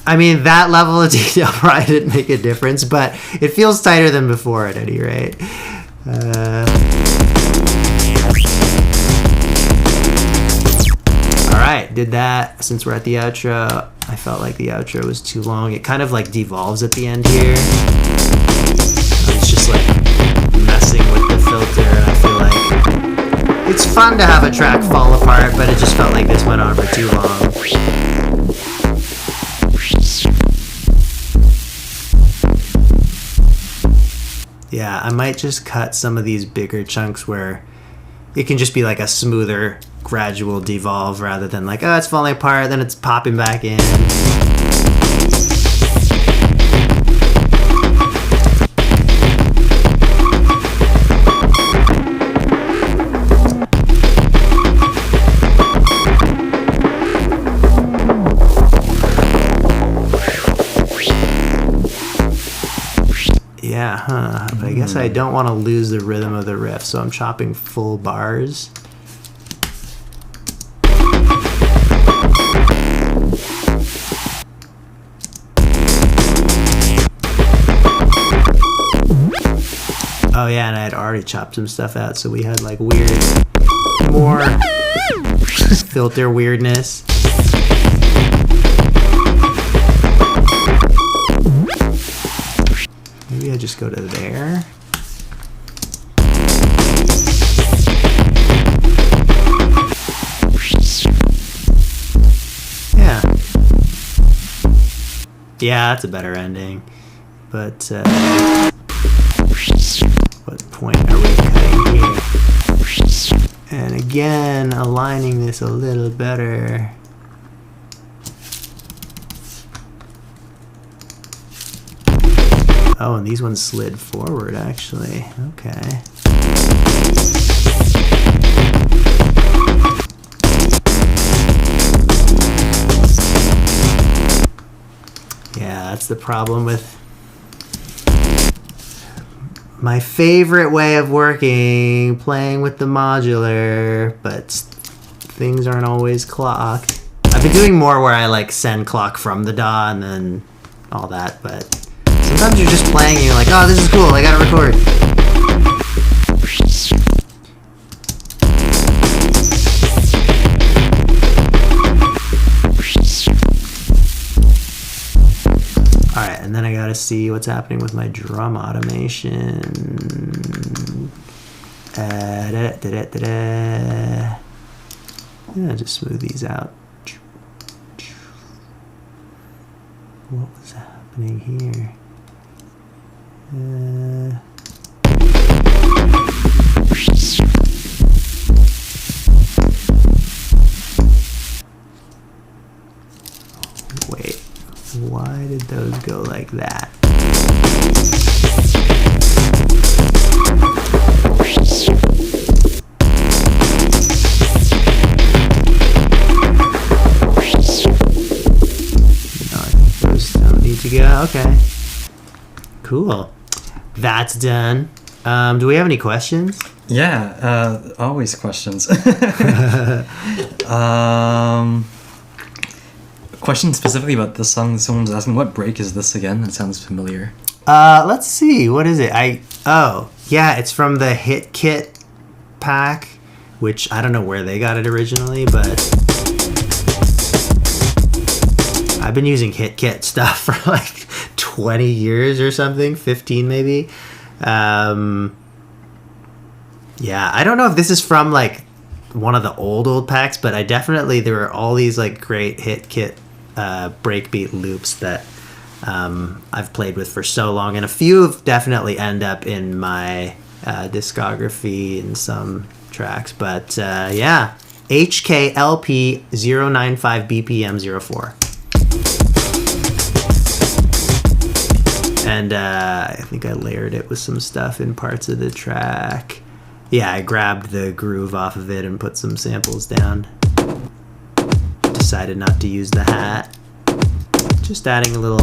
I mean, that level of detail probably didn't make a difference, but it feels tighter than before at any rate. Alright, did that. Since we're at the outro, I felt like the outro was too long. It kind of like devolves at the end here. It's just like messing with the filter, and I feel like it's fun to have a track fall apart, but it just felt like this went on for too long. Yeah, I might just cut some of these bigger chunks where it can just be like a smoother, gradual devolve rather than like, oh, it's falling apart, then it's popping back in. Yeah, huh. But I guess I don't want to lose the rhythm of the riff, so I'm chopping full bars. Oh yeah, and I had already chopped some stuff out, so we had like weird, more filter weirdness. Maybe I just go to there. Yeah. Yeah, that's a better ending. But, what point are we cutting here? And again, aligning this a little better. Oh, and these ones slid forward, actually. Okay. Yeah, that's the problem with my favorite way of working, playing with the modular, but things aren't always clocked. I've been doing more where I like send clock from the DAW and then all that, but sometimes you're just playing and you're like, oh, this is cool, I gotta record. Alright, And then I gotta see what's happening with my drum automation. Yeah, just smooth these out. What was happening here? Wait, why did those go like that? No, I think those don't need to go. Okay. Cool. That's done. Do we have any questions? Yeah, always questions. Question specifically about this song. Someone's asking, what break is this again? That sounds familiar. Let's see. What is it? Yeah, it's from the Hit Kit pack, which I don't know where they got it originally, but I've been using Hit Kit stuff for like 20 years or something, 15 maybe. Yeah, I don't know if this is from like one of the old packs, but there were all these like great Hit Kit breakbeat loops that I've played with for so long, and a few have definitely end up in my discography in some tracks. But yeah, HKLP 095 BPM 04. And I think I layered it with some stuff in parts of the track. Yeah, I grabbed the groove off of it and put some samples down. Decided not to use the hat. Just adding a little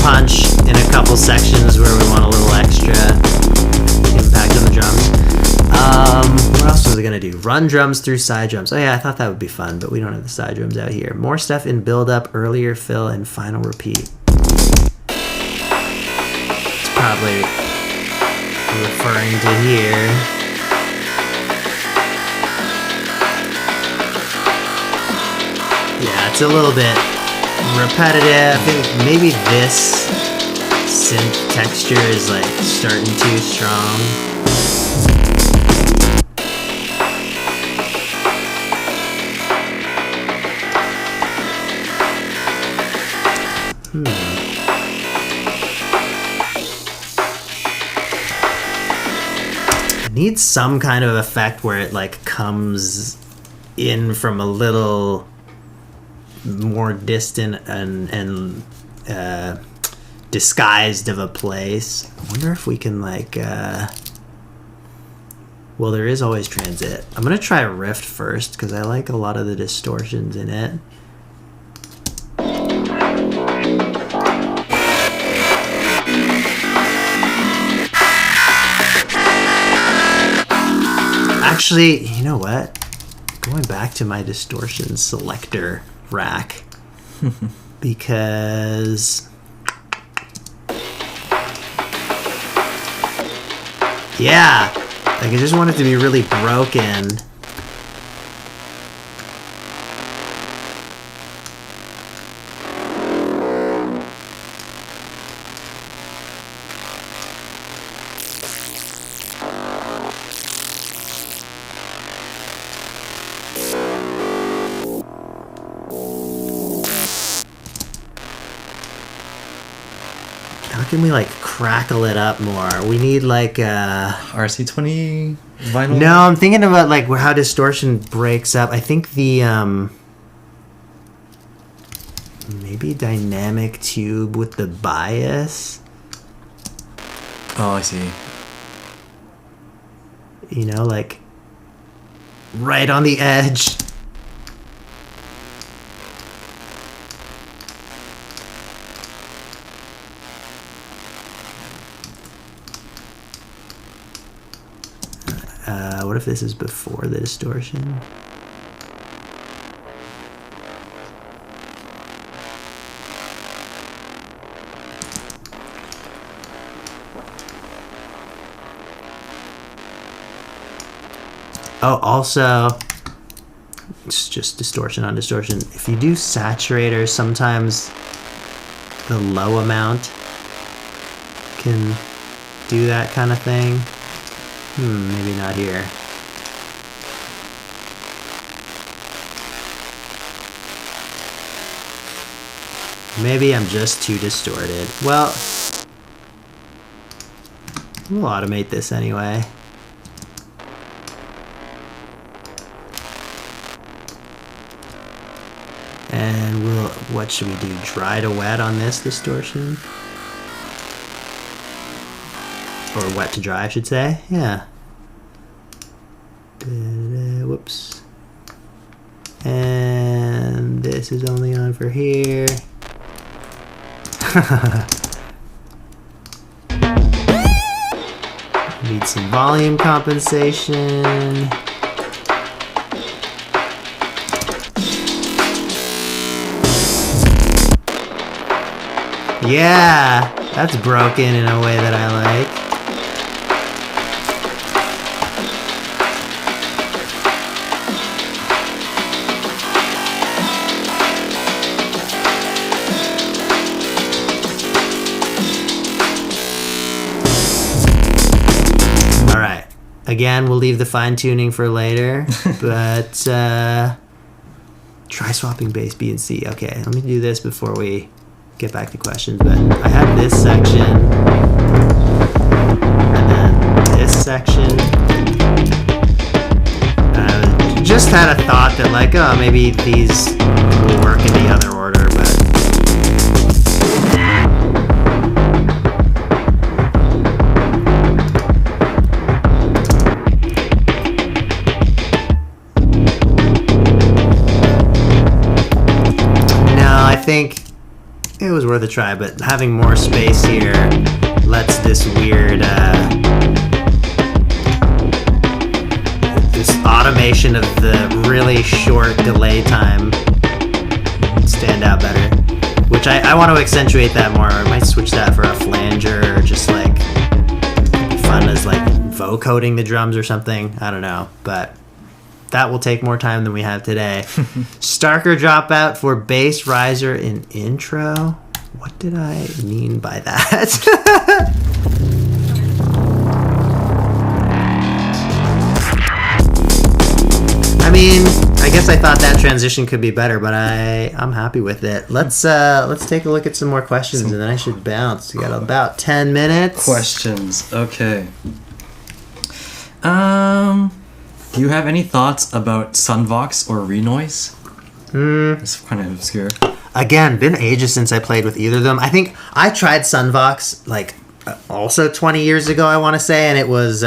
punch in a couple sections where we want a little extra impact on the drums. What else was I gonna do? Run drums through side drums. Oh yeah, I thought that would be fun, but we don't have the side drums out here. More stuff in build up, earlier fill, and final repeat. It's probably referring to here. Yeah, it's a little bit repetitive. I think maybe this synth texture is like starting too strong. It needs some kind of effect where it like comes in from a little more distant and disguised of a place. I wonder if we can like well, there is always transit. I'm gonna try Rift first because I like a lot of the distortions in it. Actually, you know what? Going back to my distortion selector rack because yeah, like I just want it to be really broken. How can we like crackle it up more? We need like RC20 vinyl? No, I'm thinking about like how distortion breaks up. I think the maybe dynamic tube with the bias. Oh, I see. You know, like right on the edge. What if this is before the distortion? Oh, also, it's just distortion on distortion. If you do saturators, sometimes the low amount can do that kind of thing. Maybe not here. Maybe I'm just too distorted. Well, we'll automate this anyway. And what should we do? Dry to wet on this distortion? Or wet to dry, I should say. Yeah. Whoops. And this is only on for here. Need some volume compensation. Yeah, that's broken in a way that I like. All right. Again, we'll leave the fine tuning for later, but try swapping bass B and C. Okay, let me do this before we get back to questions. But I had this section and then this section. Just had a thought that like, oh, maybe these will work in the other order, but I think it was worth a try, but having more space here lets this weird this automation of the really short delay time stand out better, which I want to accentuate that more. I might switch that for a flanger, or just like fun as like vocoding the drums or something. I don't know, but that will take more time than we have today. Starker dropout for bass riser in intro. What did I mean by that? I mean, I guess I thought that transition could be better, but I'm happy with it. Let's take a look at some more questions, and then I should bounce. We got about 10 minutes. Questions. Okay. Do you have any thoughts about Sunvox or Renoise? It's kind of obscure. Again, been ages since I played with either of them. I think I tried Sunvox like also 20 years ago, I want to say, and it was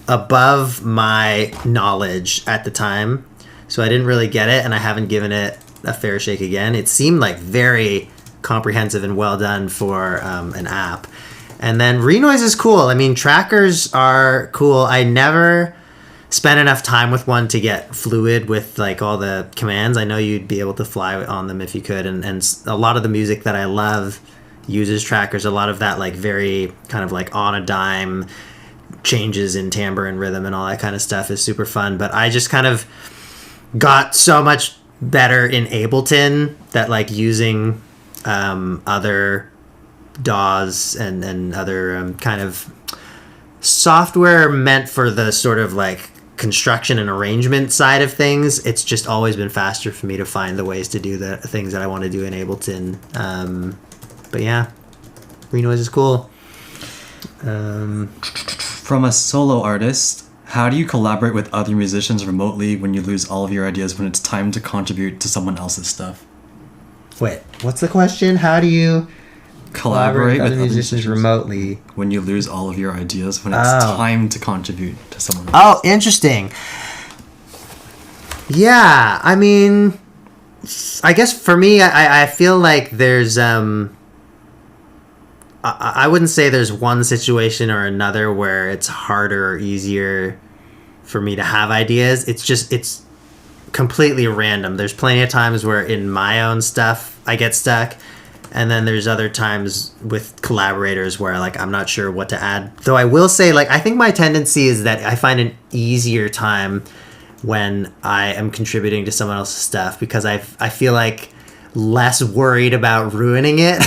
above my knowledge at the time, so I didn't really get it, and I haven't given it a fair shake again. It seemed like very comprehensive and well done for an app. And then Renoise is cool. I mean, trackers are cool. I never spent enough time with one to get fluid with like all the commands. I know you'd be able to fly on them if you could. And a lot of the music that I love uses trackers. A lot of that like very kind of like on a dime changes in timbre and rhythm and all that kind of stuff is super fun. But I just kind of got so much better in Ableton that like using other DAWs and other kind of software meant for the sort of like construction and arrangement side of things, it's just always been faster for me to find the ways to do the things that I want to do in Ableton. But yeah, Renoise is cool. From a solo artist, how do you collaborate with other musicians remotely when you lose all of your ideas when it's time to contribute to someone else's stuff? Wait, what's the question? How do you collaborate with other musicians remotely when you lose all of your ideas when it's time to contribute to someone else? Oh, interesting. Yeah, I mean, I guess for me, I feel like there's I wouldn't say there's one situation or another where it's harder or easier for me to have ideas. It's completely random. There's plenty of times where in my own stuff I get stuck, and then there's other times with collaborators where like I'm not sure what to add. Though I will say, like, I think my tendency is that I find an easier time when I am contributing to someone else's stuff, because I feel like less worried about ruining it.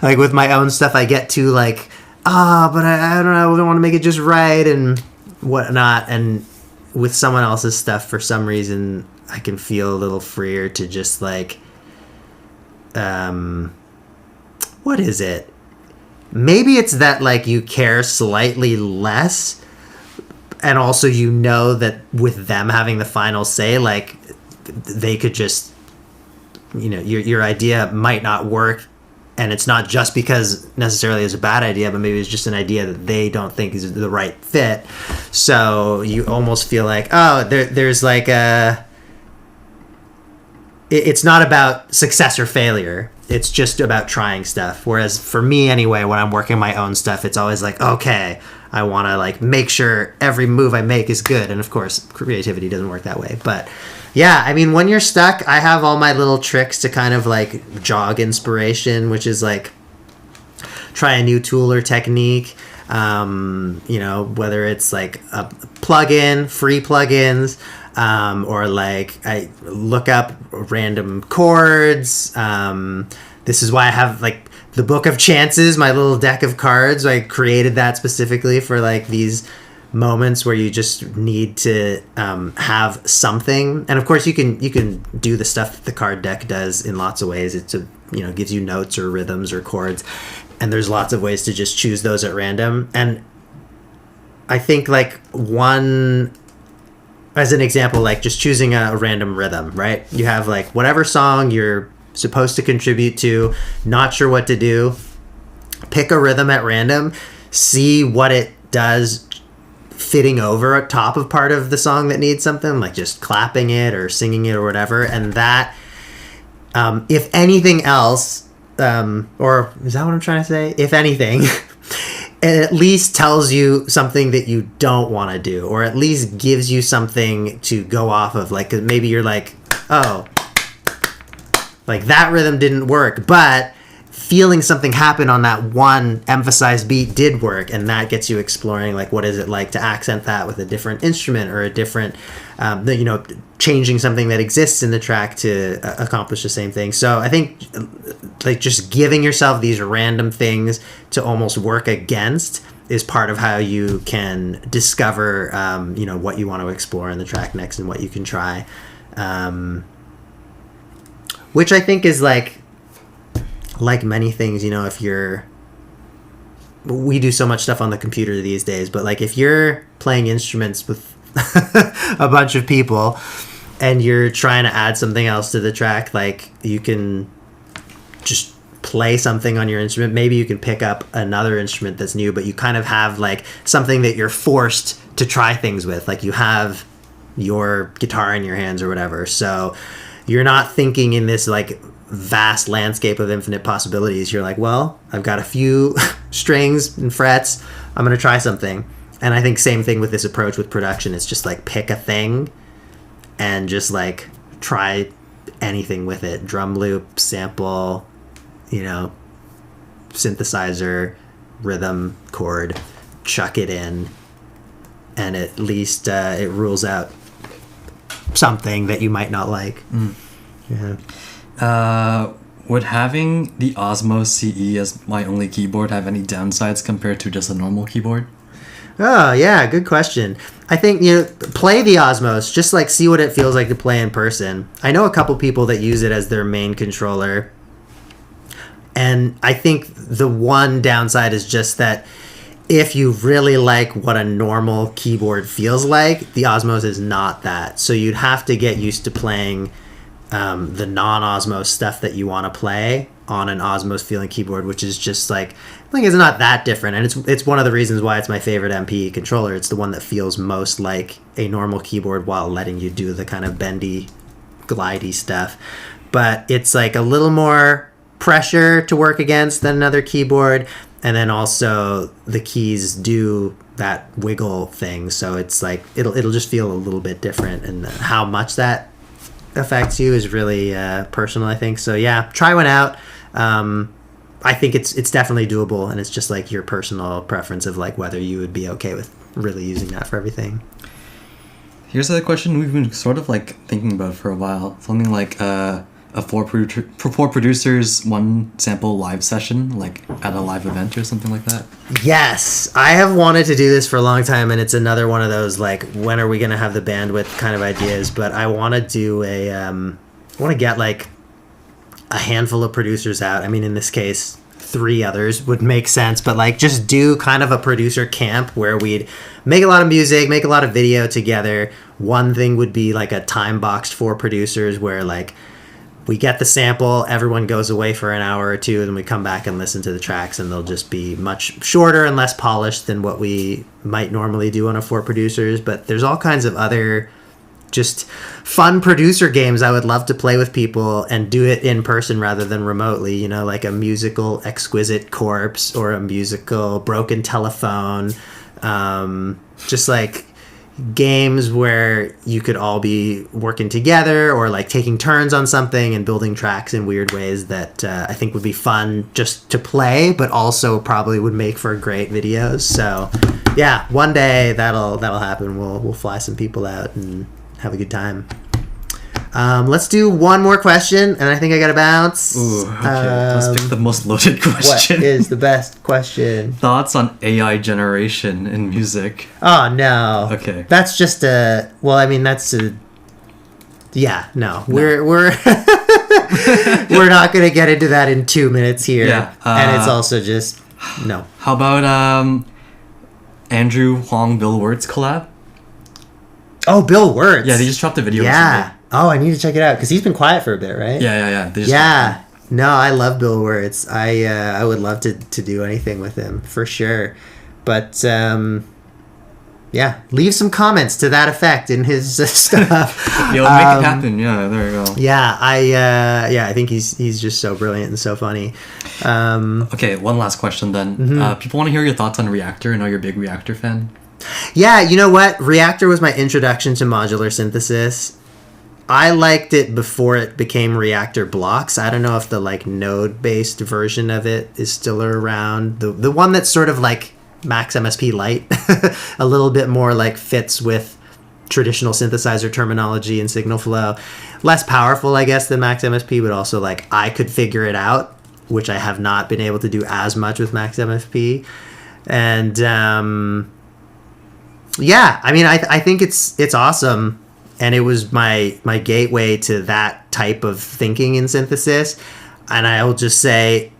Like with my own stuff, I get too like, but I don't know, I want to make it just right and whatnot. And with someone else's stuff, for some reason, I can feel a little freer to just like, what is it? Maybe it's that like you care slightly less, and also you know that with them having the final say, like they could just, your idea might not work, and it's not just because necessarily it's a bad idea, but maybe it's just an idea that they don't think is the right fit. So you almost feel like, there's like it's not about success or failure. It's just about trying stuff. Whereas for me anyway, when I'm working my own stuff, it's always like, okay, I want to like make sure every move I make is good. And of course, creativity doesn't work that way. But yeah, I mean, when you're stuck, I have all my little tricks to kind of like jog inspiration, which is like try a new tool or technique. Whether it's like a plugin, free plugins, or like I look up random chords. This is why I have like the Book of Chances, my little deck of cards. I created that specifically for like these moments where you just need to have something. And of course you can do the stuff that the card deck does in lots of ways. It's gives you notes or rhythms or chords, and there's lots of ways to just choose those at random. And I think like one, as an example, like just choosing a random rhythm, right? You have like whatever song you're supposed to contribute to, not sure what to do, pick a rhythm at random, see what it does fitting over a top of part of the song that needs something, like just clapping it or singing it or whatever. And that, if anything else, or is that what I'm trying to say? If anything, it at least tells you something that you don't want to do, or at least gives you something to go off of. Like, 'cause maybe you're like, oh, like that rhythm didn't work, but feeling something happen on that one emphasized beat did work, and that gets you exploring like what is it like to accent that with a different instrument or a different changing something that exists in the track to accomplish the same thing. So I think like just giving yourself these random things to almost work against is part of how you can discover what you want to explore in the track next and what you can try, which I think is like many things, if we do so much stuff on the computer these days, but like if you're playing instruments with a bunch of people and you're trying to add something else to the track, like you can just play something on your instrument. Maybe you can pick up another instrument that's new, but you kind of have like something that you're forced to try things with. Like you have your guitar in your hands or whatever. So you're not thinking in this like vast landscape of infinite possibilities. You're like, well, I've got a few strings and frets, I'm gonna try something. And I think same thing with this approach with production. It's just like pick a thing and just like try anything with it. Drum loop, sample, synthesizer, rhythm, chord, chuck it in, and at least it rules out something that you might not like. Yeah. Would having the Osmo CE as my only keyboard have any downsides compared to just a normal keyboard? Oh, yeah, good question. I think, play the Osmos, just like see what it feels like to play in person. I know a couple people that use it as their main controller, and I think the one downside is just that if you really like what a normal keyboard feels like, the Osmos is not that. So you'd have to get used to playing the non-Osmos stuff that you want to play on an Osmos feeling keyboard, which is just like, I think it's not that different. And it's one of the reasons why it's my favorite MP controller. It's the one that feels most like a normal keyboard while letting you do the kind of bendy, glidey stuff. But it's like a little more pressure to work against than another keyboard. And then also the keys do that wiggle thing. So it's like, it'll just feel a little bit different. And how much that affects you is really personal, I think. So yeah, try one out. I think it's definitely doable, and it's just like your personal preference of like whether you would be okay with really using that for everything. Here's a question we've been sort of like thinking about for a while. Something like a four producers, one sample live session, like at a live event or something like that? Yes, I have wanted to do this for a long time, and it's another one of those like, when are we gonna have the bandwidth kind of ideas? But I want to do I want to get like a handful of producers out. I mean, in this case, 3 others would make sense, but like just do kind of a producer camp where we'd make a lot of music, make a lot of video together. One thing would be like a time boxed for producers where like we get the sample, everyone goes away for an hour or two, and then we come back and listen to the tracks, and they'll just be much shorter and less polished than what we might normally do on a 4 producers. But there's all kinds of other just fun producer games I would love to play with people and do it in person rather than remotely, you know, like a musical Exquisite Corpse or a musical Broken Telephone. Just like games where you could all be working together or like taking turns on something and building tracks in weird ways that I think would be fun just to play, but also probably would make for great videos. So yeah, one day that'll happen. We'll fly some people out and have a good time. Let's do one more question, and I think I got to bounce. Ooh, okay. Let's pick the most loaded question. What is the best question? Thoughts on AI generation in music? Oh, no. Okay. That's just a... Well, I mean, that's a... Yeah, no. We're we're not going to get into that in 2 minutes here. Yeah. And it's also just... No. How about Andrew Huang, Bill Wirtz collab? Oh, Bill Wirtz. Yeah, they just dropped a video Yeah. recently. Oh, I need to check it out because he's been quiet for a bit, right? Yeah. They just Yeah. No, I love Bill Wirtz. I would love to do anything with him for sure. But yeah, leave some comments to that effect in his stuff. Yeah, make it happen. Yeah, there you go. Yeah, I think he's just so brilliant and so funny. Okay, one last question then. Mm-hmm. People want to hear your thoughts on Reactor. I know you're a big Reactor fan. Yeah, you know what? Reactor was my introduction to modular synthesis. I liked it before it became Reactor Blocks. I don't know if the like node-based version of it is still around. The one that's sort of like Max MSP Lite, a little bit more like fits with traditional synthesizer terminology and signal flow. Less powerful, I guess, than Max MSP, but also like I could figure it out, which I have not been able to do as much with Max MSP. And yeah, I mean, I think it's awesome. And it was my gateway to that type of thinking in synthesis. And I will just say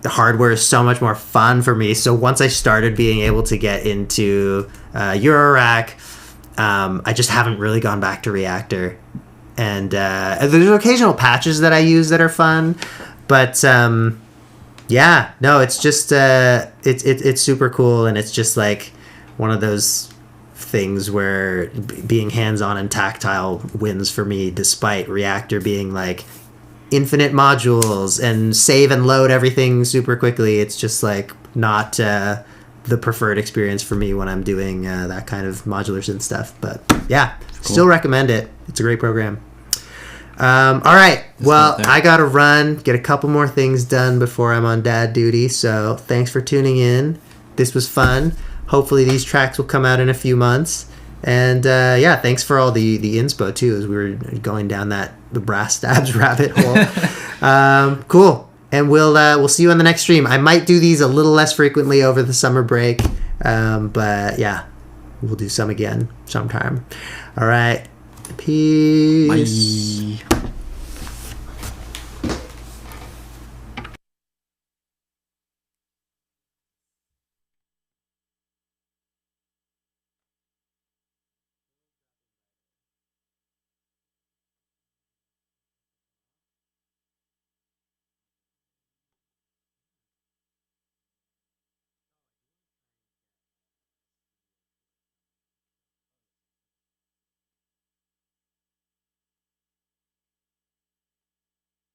the hardware is so much more fun for me. So once I started being able to get into Eurorack, I just haven't really gone back to Reactor. And there's occasional patches that I use that are fun. But yeah, no, it's just it's super cool. And it's just like one of those things where being hands-on and tactile wins for me, despite Reactor being like infinite modules and save and load everything super quickly. It's just like not the preferred experience for me when I'm doing that kind of modular synth stuff. But yeah, cool. Still recommend it. It's a great program. All right, well, I gotta run, get a couple more things done before I'm on dad duty. So thanks for tuning in. This was fun. Hopefully these tracks will come out in a few months. And yeah, thanks for all the inspo too, as we were going down the brass stabs rabbit hole. Cool. And we'll see you on the next stream. I might do these a little less frequently over the summer break. But yeah, we'll do some again sometime. All right. Peace. Bye.